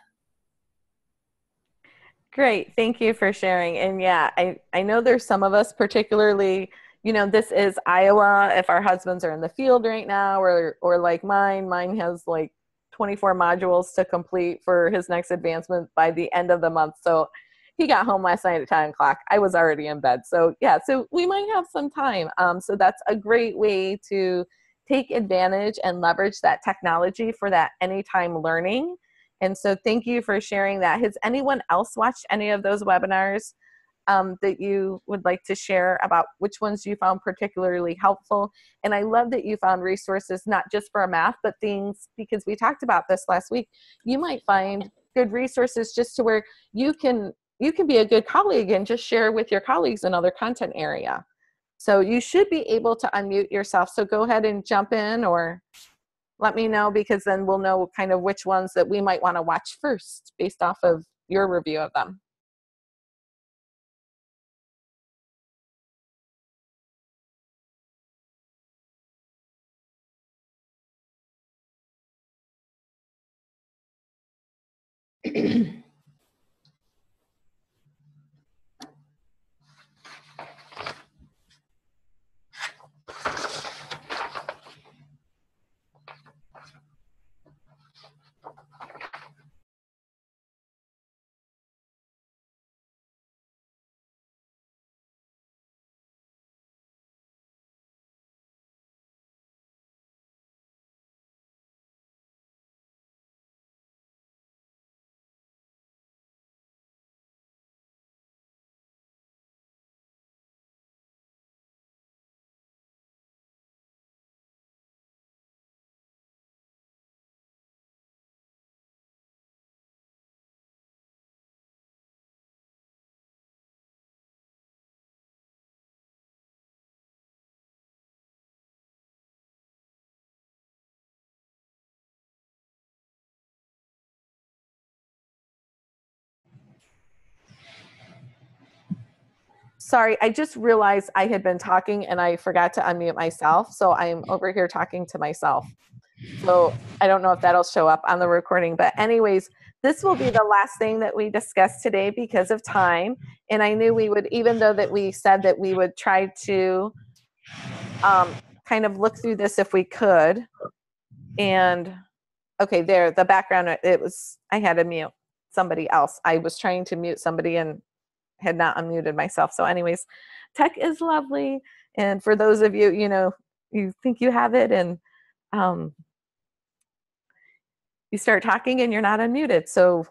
Great. Thank you for sharing. And yeah, I know there's some of us, particularly, this is Iowa. If our husbands are in the field right now, or like mine has like 24 modules to complete for his next advancement by the end of the month. So he got home last night at 10 o'clock. I was already in bed. So yeah, so we might have some time. So that's a great way to take advantage and leverage that technology for that anytime learning. And so thank you for sharing that. Has anyone else watched any of those webinars that you would like to share about which ones you found particularly helpful? And I love that you found resources, not just for math, but things, because we talked about this last week, you might find good resources just to where you can be a good colleague and just share with your colleagues another content area. So you should be able to unmute yourself. So go ahead and jump in, or let me know, because then we'll know kind of which ones that we might want to watch first based off of your review of them. Sorry, I just realized I had been talking and I forgot to unmute myself. So I'm over here talking to myself. So I don't know if that'll show up on the recording, but anyways, this will be the last thing that we discuss today because of time. And I knew we would, even though that we said that we would try to kind of look through this if we could. And okay, there, the background, I had to mute somebody else. I was trying to mute somebody and had not unmuted myself. So anyways, tech is lovely. And for those of you, you think you have it, and you start talking and you're not unmuted. So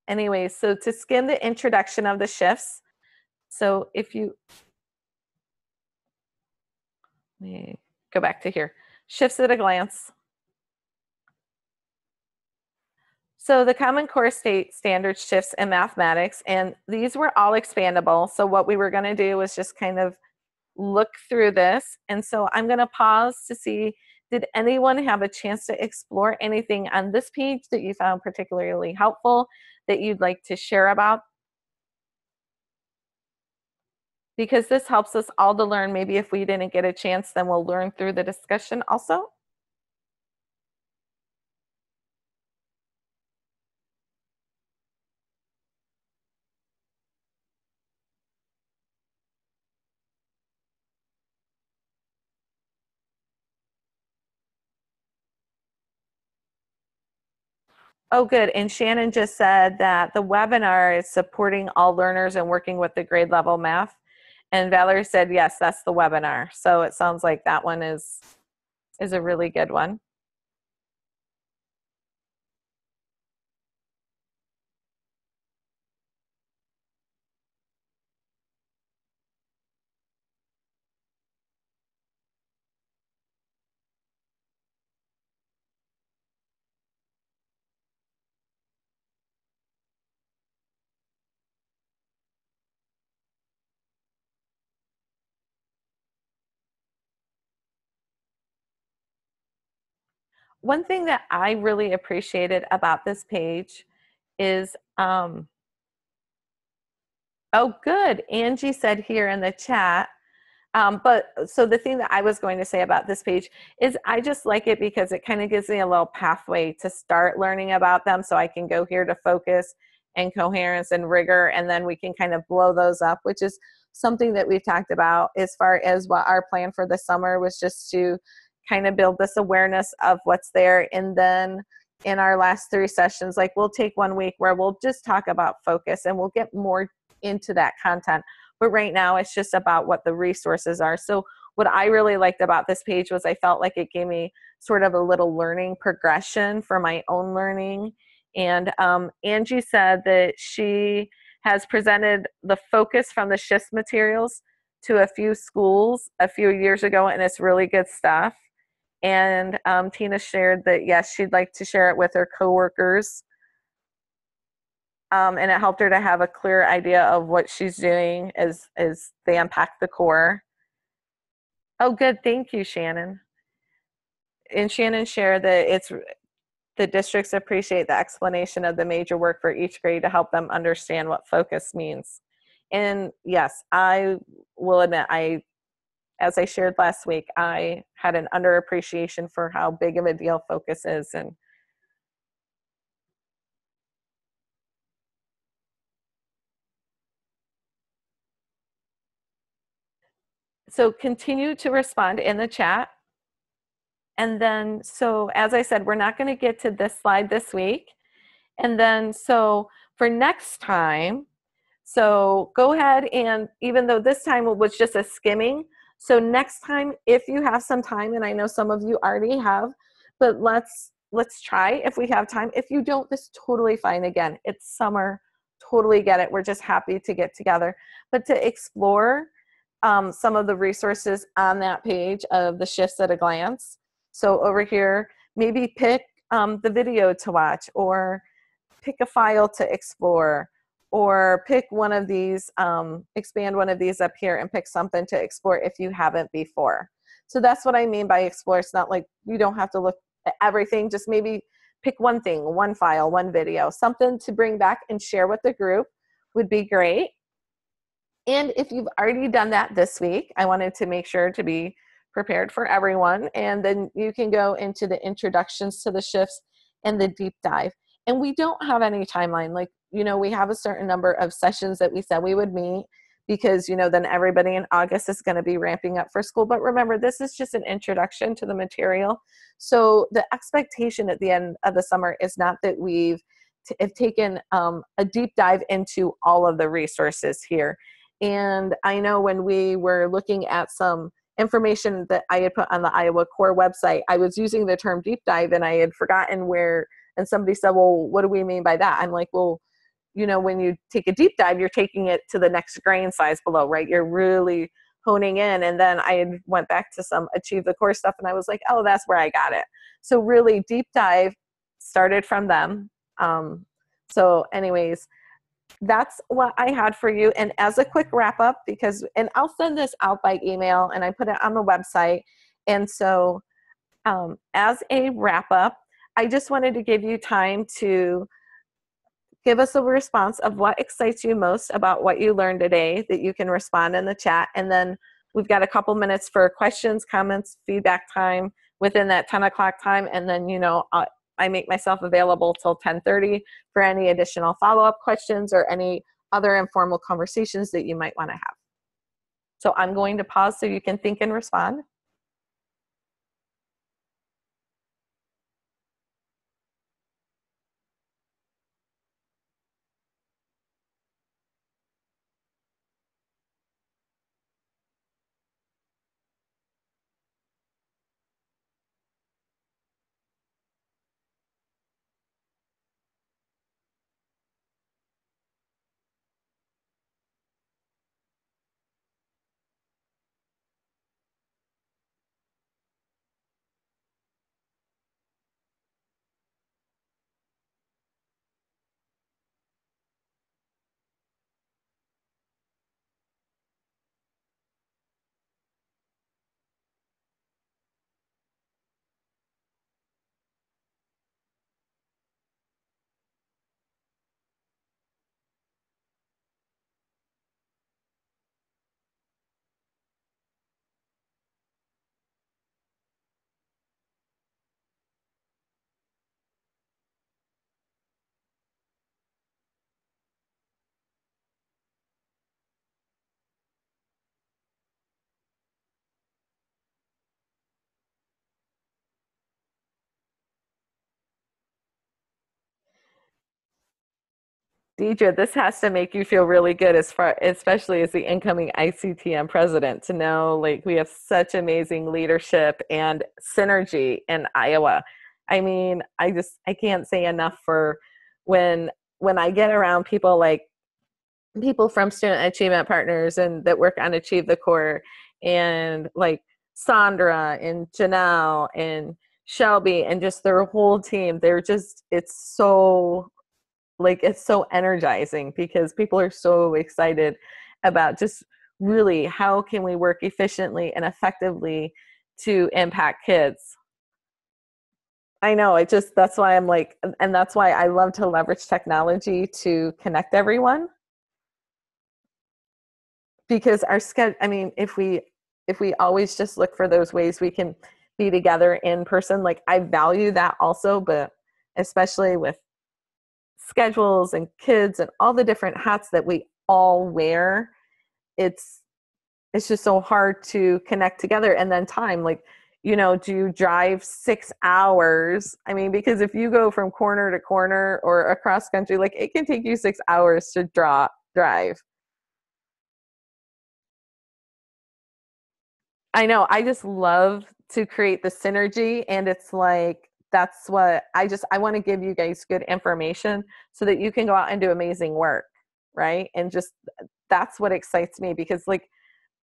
anyways, so to skim the introduction of the shifts. So if you, let me go back to here. Shifts at a glance. So the Common Core State standard shifts in mathematics, and these were all expandable. So what we were going to do was just kind of look through this. And so I'm going to pause to see, did anyone have a chance to explore anything on this page that you found particularly helpful that you'd like to share about? Because this helps us all to learn. Maybe if we didn't get a chance, then we'll learn through the discussion also. Oh, good. And Shannon just said that the webinar is supporting all learners and working with the grade level math. And Valerie said, yes, that's the webinar. So it sounds like that one is a really good one. One thing that I really appreciated about this page is, oh, good. Angie said here in the chat. But so the thing that I was going to say about this page is I just like it because it kind of gives me a little pathway to start learning about them, so I can go here to focus and coherence and rigor, and then we can kind of blow those up, which is something that we've talked about as far as what our plan for the summer was, just to kind of build this awareness of what's there. And then in our last 3 sessions, like we'll take 1 week where we'll just talk about focus and we'll get more into that content. But right now it's just about what the resources are. So what I really liked about this page was I felt like it gave me sort of a little learning progression for my own learning. And Angie said that she has presented the focus from the shifts materials to a few schools a few years ago, and it's really good stuff. And Tina shared that, yes, she'd like to share it with her coworkers. And it helped her to have a clear idea of what she's doing as they unpack the core. Oh, good. Thank you, Shannon. And Shannon shared that the districts appreciate the explanation of the major work for each grade to help them understand what focus means. And yes, I will admit, as I shared last week, I had an underappreciation for how big of a deal focus is. And so continue to respond in the chat. And then, so as I said, we're not going to get to this slide this week. And then, so for next time, so go ahead, and even though this time was just a skimming, so next time, if you have some time, and I know some of you already have, but let's try if we have time. If you don't, this is totally fine. Again, it's summer, totally get it. We're just happy to get together. But to explore some of the resources on that page of the shifts at a glance. So over here, maybe pick the video to watch, or pick a file to explore, or pick one of these, expand one of these up here and pick something to explore if you haven't before. So that's what I mean by explore. It's not like you don't have to look at everything, just maybe pick one thing, one file, one video, something to bring back and share with the group would be great. And if you've already done that this week, I wanted to make sure to be prepared for everyone. And then you can go into the introductions to the shifts and the deep dive. And we don't have any timeline. Like, we have a certain number of sessions that we said we would meet, because, then everybody in August is going to be ramping up for school. But remember, this is just an introduction to the material. So the expectation at the end of the summer is not that we've taken a deep dive into all of the resources here. And I know when we were looking at some information that I had put on the Iowa Core website, I was using the term deep dive and I had forgotten where, and somebody said, well, what do we mean by that? I'm like, well, when you take a deep dive, you're taking it to the next grain size below, right? You're really honing in. And then I went back to some Achieve the Core stuff and I was like, oh, that's where I got it. So really deep dive started from them. So anyways, that's what I had for you. And as a quick wrap up, and I'll send this out by email and I put it on the website. And so as a wrap up, I just wanted to give you time to give us a response of what excites you most about what you learned today, that you can respond in the chat. And then we've got a couple minutes for questions, comments, feedback time within that 10 o'clock time. And then, I make myself available till 10:30 for any additional follow-up questions or any other informal conversations that you might want to have. So I'm going to pause so you can think and respond. Deidre, this has to make you feel really good especially as the incoming ICTM president, to know like we have such amazing leadership and synergy in Iowa. I mean, I can't say enough for when I get around people like people from Student Achievement Partners and that work on Achieve the Core, and like Sandra and Janelle and Shelby and just their whole team. It's so energizing because people are so excited about just really how can we work efficiently and effectively to impact kids. I know, that's why I'm like, and that's why I love to leverage technology to connect everyone, because our schedule, I mean, if we always just look for those ways we can be together in person, like I value that also, but especially with schedules and kids and all the different hats that we all wear, it's just so hard to connect together. And then time, like, do you drive 6 hours? I mean, because if you go from corner to corner or across country, like it can take you 6 hours to drive. I know, I just love to create the synergy, and it's like, that's what I want to give you guys good information so that you can go out and do amazing work, right? And just, that's what excites me, because like,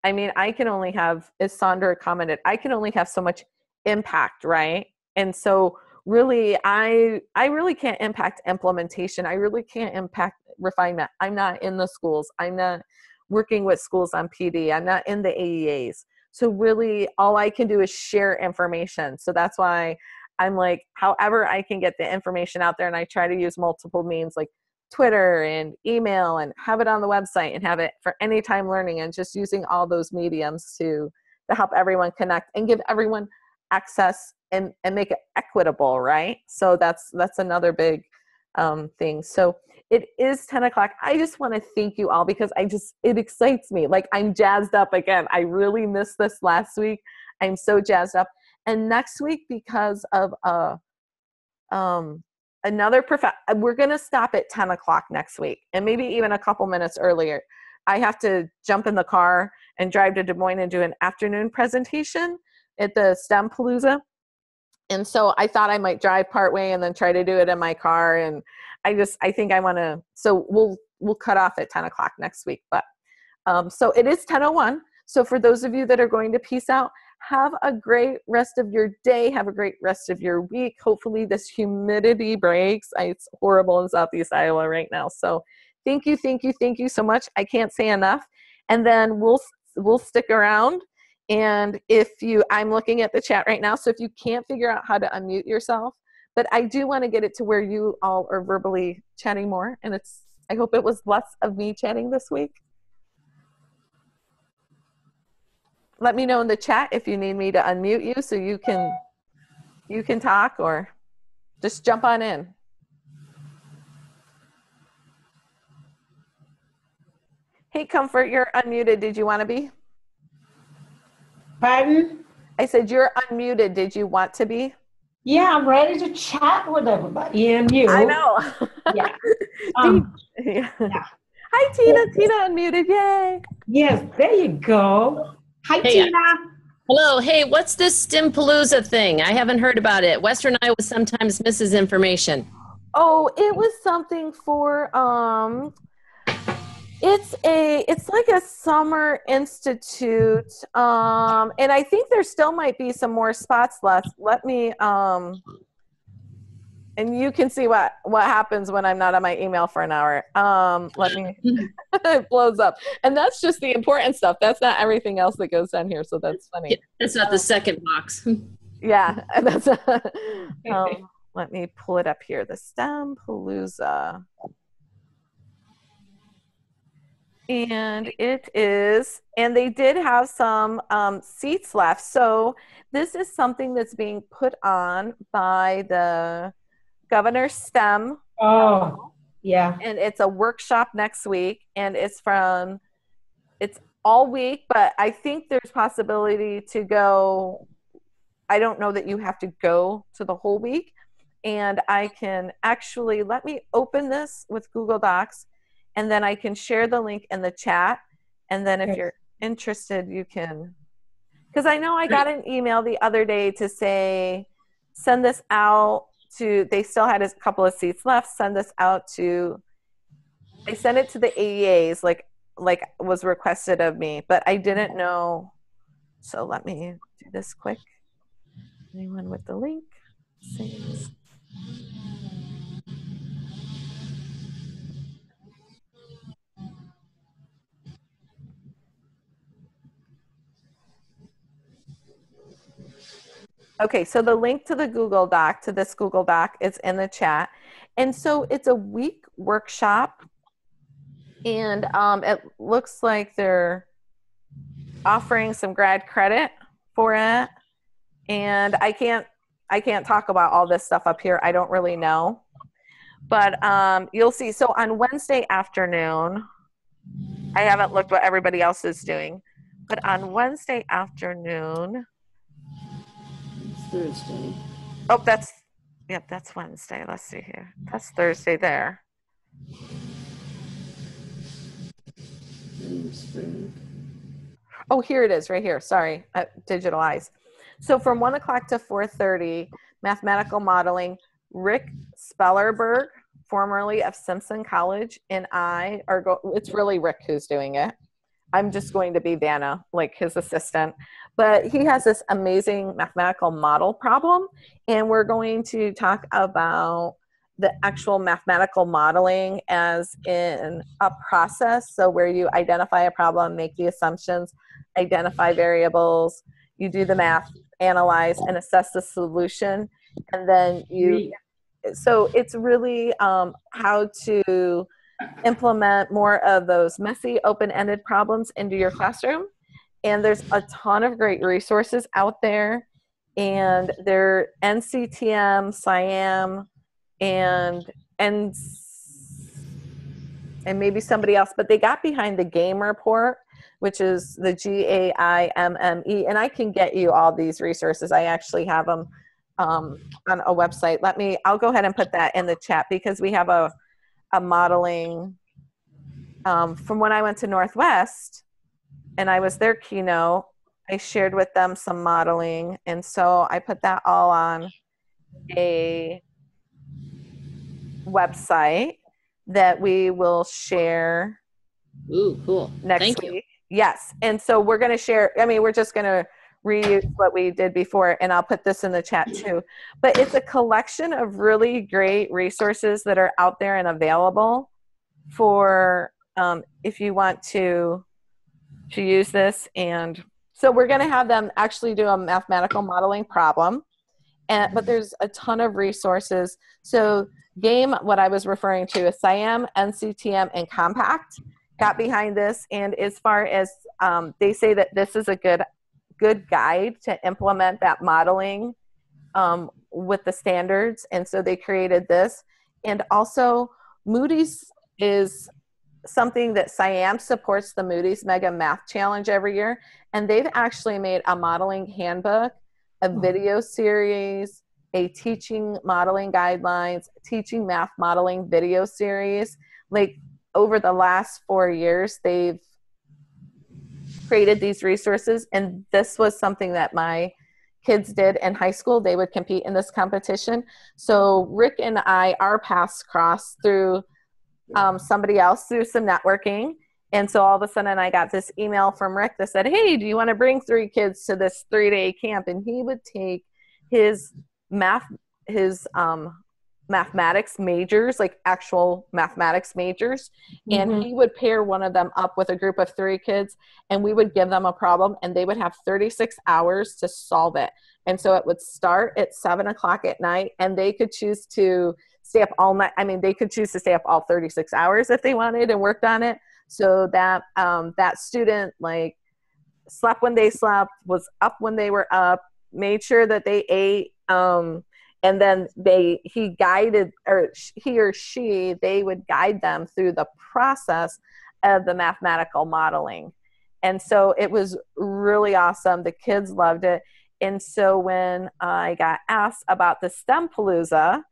I mean, I can only have, as Sandra commented, I can only have so much impact, right? And so really, I really can't impact implementation. I really can't impact refinement. I'm not in the schools. I'm not working with schools on PD. I'm not in the AEAs. So really, all I can do is share information. So that's why I'm like, however I can get the information out there, and I try to use multiple means like Twitter and email, and have it on the website and have it for anytime learning, and just using all those mediums to help everyone connect and give everyone access and make it equitable, right? So that's another big thing. So it is 10 o'clock. I just want to thank you all, because it excites me. Like, I'm jazzed up again. I really missed this last week. I'm so jazzed up. And next week, because of another we're going to stop at 10 o'clock next week, and maybe even a couple minutes earlier. I have to jump in the car and drive to Des Moines and do an afternoon presentation at the STEM Palooza. And so I thought I might drive partway and then try to do it in my car. And I think I want to, so we'll cut off at 10 o'clock next week. But so it is 10:01. So for those of you that are going to peace out, Have a great rest of your day. Have a great rest of your week. Hopefully this humidity breaks. It's horrible in Southeast Iowa right now. So thank you, thank you, thank you so much. I can't say enough. And then we'll stick around. And I'm looking at the chat right now. So if you can't figure out how to unmute yourself, but I do want to get it to where you all are verbally chatting more. And I hope it was less of me chatting this week. Let me know in the chat if you need me to unmute you so you can talk, or just jump on in. Hey, Comfort, you're unmuted. Did you want to be? Pardon? I said you're unmuted. Did you want to be? Yeah, I'm ready to chat with everybody and you. I know. Yeah. Yeah. Yeah. Hi, Tina. Tina unmuted. Yay. Yes, there you go. Hi, Hey, Tina. Hello. Hey, what's this Stimpalooza thing? I haven't heard about it. Western Iowa sometimes misses information. Oh, it was something for it's like a summer institute, and I think there still might be some more spots left. Let me and you can see what happens when I'm not on my email for an hour. Let me it blows up, and that's just the important stuff. That's not everything else that goes down here, so that's funny. That's not the second box. Yeah, and that's let me pull it up here. The Stampalooza. And it is, and they did have some seats left. So this is something that's being put on by the Governor's STEM. Oh, yeah. And it's a workshop next week, and it's all week, but I think there's possibility to go. I don't know that you have to go to the whole week. And I can actually, let me open this with Google Docs, and then I can share the link in the chat. And then if you're interested, you can, because I know I got an email the other day to say, send this out to, they still had a couple of seats left, send this out to, I sent it to the AEAs, like was requested of me, but I didn't know. So let me do this quick. Anyone with the link? Save. Okay, so the link to the Google Doc, to this Google Doc, is in the chat. And so it's a week workshop, and it looks like they're offering some grad credit for it. And I can't talk about all this stuff up here. I don't really know. But you'll see. So on Wednesday afternoon, I haven't looked what everybody else is doing, but on Wednesday afternoon, Thursday. oh, that's Wednesday. Let's see here. That's Thursday there. Oh, here it is right here. Sorry, digital eyes. So from 1 o'clock to 4:30, mathematical modeling, Rick Spellerberg, formerly of Simpson College, and I it's really Rick who's doing it. I'm just going to be Dana, like his assistant. But he has this amazing mathematical model problem, and we're going to talk about the actual mathematical modeling as in a process. So where you identify a problem, make the assumptions, identify variables, you do the math, analyze, and assess the solution, and then so it's really how to implement more of those messy, open-ended problems into your classroom. And there's a ton of great resources out there, and they're NCTM, SIAM, and maybe somebody else, but they got behind the GAME report, which is the GAIMME, and I can get you all these resources. I actually have them on a website. I'll go ahead and put that in the chat, because we have a modeling from when I went to Northwest and I was their keynote. I shared with them some modeling, and so I put that all on a website that we will share. Ooh, cool. Next Thank week. you. Yes. And so we're going to share, we're just going to reuse what we did before, and I'll put this in the chat too. But it's a collection of really great resources that are out there and available for if you want to use this. And so we're going to have them actually do a mathematical modeling problem, but there's a ton of resources. So GAME, what I was referring to, is SIAM, NCTM, and Compact got behind this. And as far as they say that this is a good guide to implement that modeling with the standards. And so they created this. And also Moody's is something that SIAM supports, the Moody's Mega Math Challenge every year. And they've actually made a modeling handbook, a video series, a teaching modeling guidelines, teaching math modeling video series. Like over the last 4 years, they've created these resources. And this was something that my kids did in high school. They would compete in this competition. So Rick and I, our paths crossed through somebody else through some networking. And so all of a sudden I got this email from Rick that said, hey, do you want to bring 3 kids to this 3-day camp? And he would take his mathematics majors, like actual mathematics majors, and he would pair one of them up with a group of 3 kids, and we would give them a problem, and they would have 36 hours to solve it. And so it would start at 7 o'clock at night, and they could choose to stay up all night. I mean, they could choose to stay up all 36 hours if they wanted and worked on it. So that that student like slept when they slept, was up when they were up, made sure that they ate, and then he or she, they would guide them through the process of the mathematical modeling. And so it was really awesome. The kids loved it. And so when I got asked about the STEM Palooza,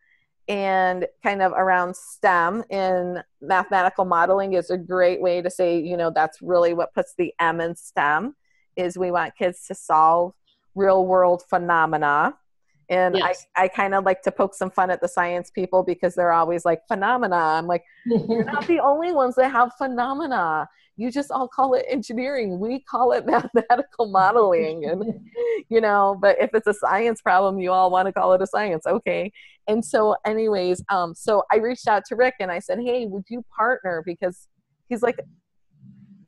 and kind of around STEM in mathematical modeling is a great way to say, you know, that's really what puts the M in STEM, is we want kids to solve real world phenomena. And yes. I kind of like to poke some fun at the science people because they're always like, phenomena. I'm like, you're not the only ones that have phenomena. You just all call it engineering. We call it mathematical modeling. And, you know, but if it's a science problem, you all want to call it a science. Okay. And so anyways, so I reached out to Rick and I said, hey, would you partner? Because he's like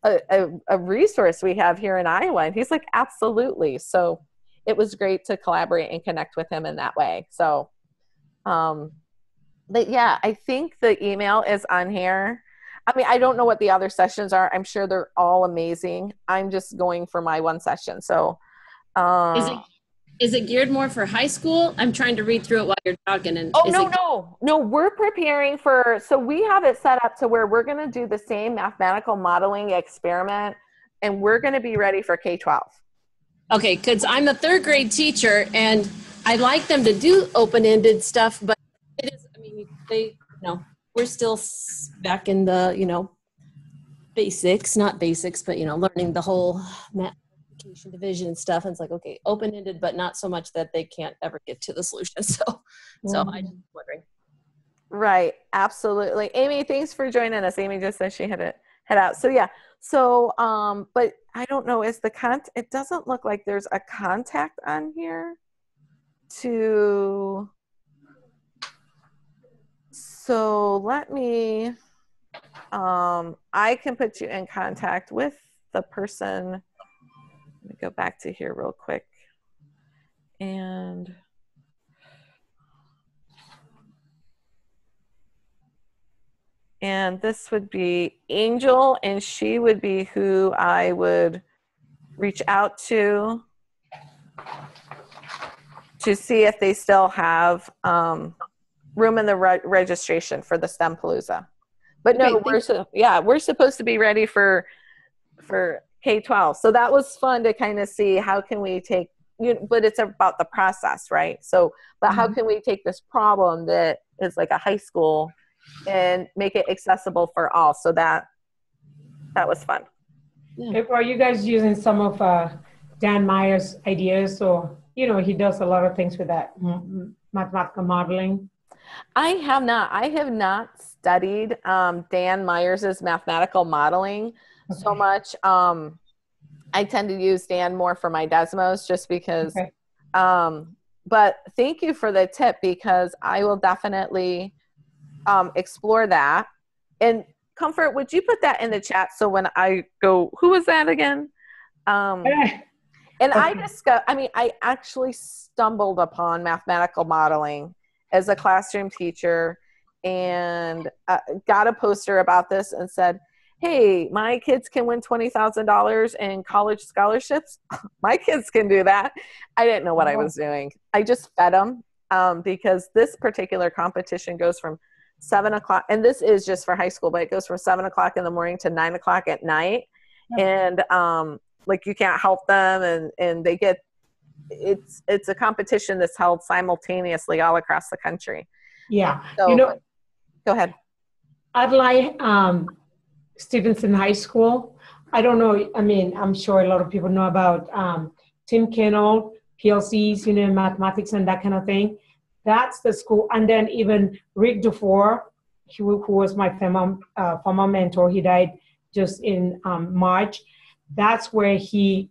a resource we have here in Iowa. And he's like, absolutely. So it was great to collaborate and connect with him in that way. So, but yeah, I think the email is on here. I mean, I don't know what the other sessions are. I'm sure they're all amazing. I'm just going for my one session. So, is it geared more for high school? I'm trying to read through it while you're talking. And no, we're preparing for, so we have it set up to where we're going to do the same mathematical modeling experiment, and we're going to be ready for K-12. Okay, because I'm a 3rd grade teacher, and I like them to do open-ended stuff, but it is, I mean, we're still back in the, basics, not basics, but, learning the whole multiplication, division and stuff. And it's like, okay, open-ended, but not so much that they can't ever get to the solution. So I'm just wondering. Right, absolutely. Amy, thanks for joining us. Amy just said she had to head out. So yeah, so, but I don't know, is it doesn't look like there's a contact on here so let me, I can put you in contact with the person. Let me go back to here real quick. And this would be Angel, and she would be who I would reach out to see if they still have room in the registration for the STEM Palooza. But no, we're supposed to be ready for K-12. So that was fun to kind of see how can we take, but it's about the process, right? So, but how can we take this problem that is like a high school and make it accessible for all? So that was fun. Yeah. Are you guys using some of Dan Meyer's ideas? Or, he does a lot of things with that mathematical modeling. I have not studied Dan Myers's mathematical modeling so much. I tend to use Dan more for my Desmos just because, Okay. but thank you for the tip because I will definitely explore that. And Comfort, would you put that in the chat so when I go, who was that again? And Okay. I actually stumbled upon mathematical modeling as a classroom teacher and got a poster about this and said, hey, my kids can win $20,000 in college scholarships. My kids can do that. I didn't know what I was doing. I just fed them because this particular competition goes from 7 o'clock, and this is just for high school, but it goes from 7 o'clock in the morning to 9 o'clock at night. And like you can't help them and they get, it's a competition that's held simultaneously all across the country. Yeah. So go ahead. I'd like Stevenson High School. I don't know. I mean, I'm sure a lot of people know about Tim Kennel, PLCs, mathematics and that kind of thing. That's the school. And then even Rick Dufour, who was my former mentor, he died just in March. That's where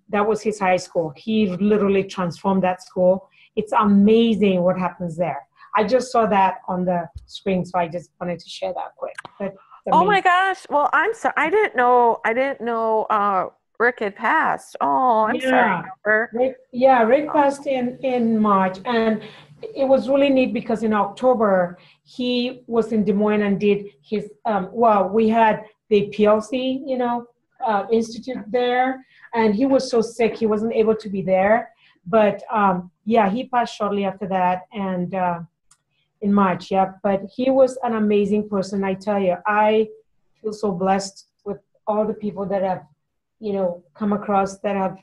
that was his high school. He literally transformed that school. It's amazing what happens there. I just saw that on the screen, so I just wanted to share that quick. Oh my gosh. Well, I'm sorry. I didn't know Rick had passed. Oh, I'm sorry. Rick passed in March, and it was really neat because in October he was in Des Moines and did his we had the PLC institute there, and he was so sick he wasn't able to be there, but he passed shortly after that, and in March. But he was an amazing person. I tell you, I feel so blessed with all the people that have come across that have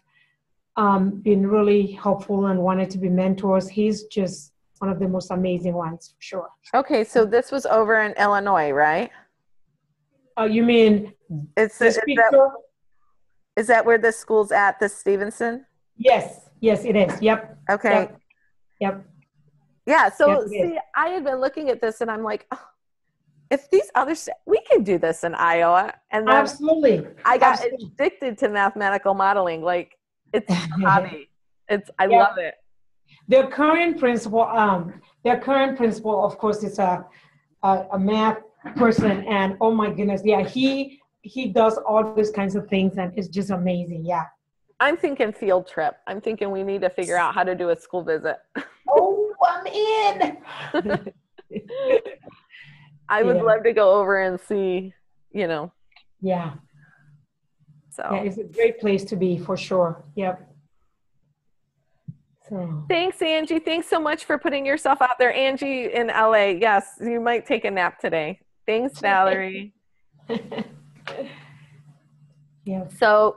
been really helpful and wanted to be mentors. He's just one of the most amazing ones, for sure. Okay, so this was over in Illinois, right? You mean is that where the school's at, the Stevenson? Yes, it is. Yep. Okay. Yep. Yeah, so see, I had been looking at this and I'm like, oh, if these others, we can do this in Iowa. And then absolutely. I got addicted to mathematical modeling. Like, it's a hobby. I love it. Their current principal, of course, is a math person, and oh my goodness, he does all these kinds of things, and it's just amazing. Yeah. I'm thinking field trip. I'm thinking we need to figure out how to do a school visit. Oh, I'm in. I would love to go over and see, Yeah. So yeah, it's a great place to be for sure. Yep. So thanks, Angie. Thanks so much for putting yourself out there. Angie in LA. Yes, you might take a nap today. Thanks, Valerie. Yeah. So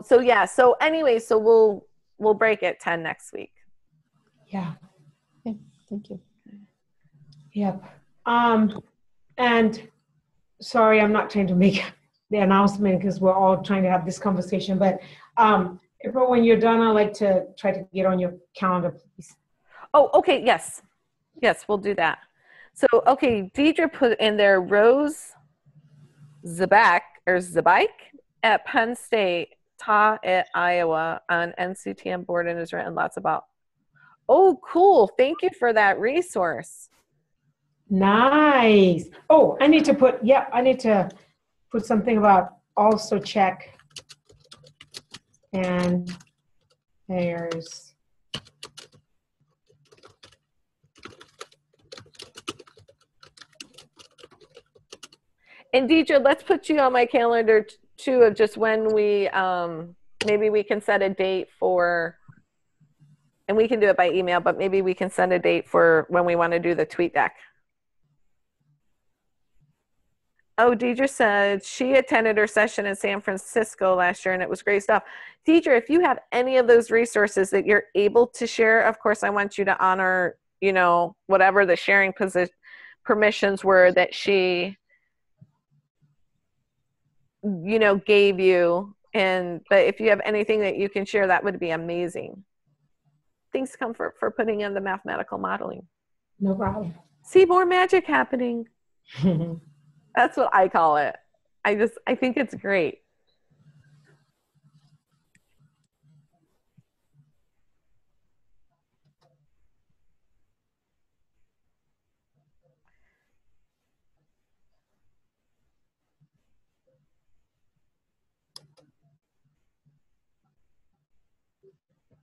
anyway, so we'll break at 10 next week. Yeah. Okay, thank you. Yep. And sorry, I'm not trying to make the announcement because we're all trying to have this conversation, but April, when you're done, I'd like to try to get on your calendar, please. Oh, okay. Yes, we'll do that. So, okay, Deidre put in there Rose Zabak at Penn State, taught at Iowa on NCTM board and has written lots about. Oh, cool. Thank you for that resource. Nice. Oh, I need to put something about also check. And there's and Deidre, let's put you on my calendar too of just when we maybe we can set a date for, and we can do it by email, but maybe we can send a date for when we want to do the tweet deck. Oh, Deidre said she attended her session in San Francisco last year and it was great stuff. Deidre, if you have any of those resources that you're able to share, of course, I want you to honor, whatever the sharing permissions were that she, gave you. But if you have anything that you can share, that would be amazing. Thanks, Comfort, for putting in the mathematical modeling. No problem. See more magic happening. That's what I call it. I think it's great.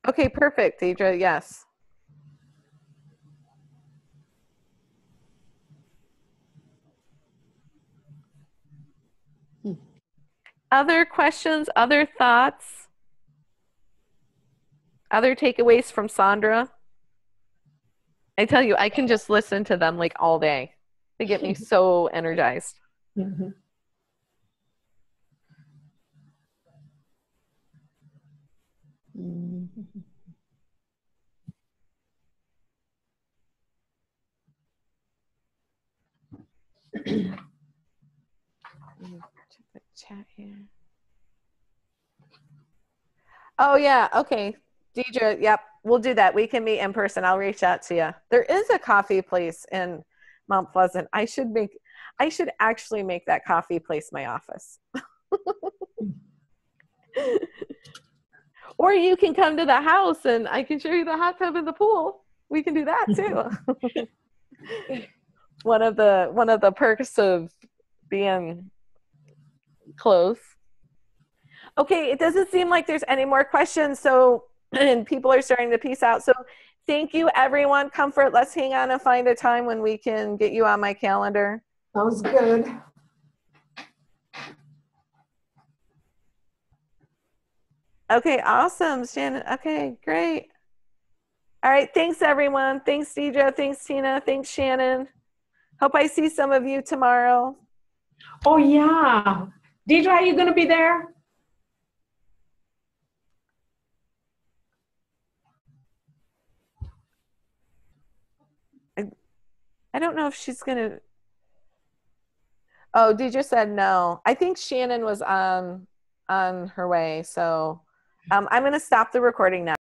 Okay, perfect, Deidre. Yes. Other questions, other thoughts, other takeaways from Sandra? I tell you, I can just listen to them like all day. They get me so energized. Mhm. Mhm. Check the chat here. Oh yeah, okay. Deidre, yep, we'll do that. We can meet in person. I'll reach out to you. There is a coffee place in Mount Pleasant. I should actually make that coffee place my office. Or you can come to the house and I can show you the hot tub and the pool. We can do that too. one of the perks of being close. Okay, it doesn't seem like there's any more questions, so and people are starting to peace out. So thank you, everyone. Comfort, let's hang on and find a time when we can get you on my calendar. Sounds good. Okay, awesome, Shannon. Okay, great. All right, thanks, everyone. Thanks, Deidre. Thanks, Tina. Thanks, Shannon. Hope I see some of you tomorrow. Oh yeah. Deidre, are you gonna be there? I don't know if she's gonna. Oh, Deidre said no. I think Shannon was on her way. So I'm gonna stop the recording now.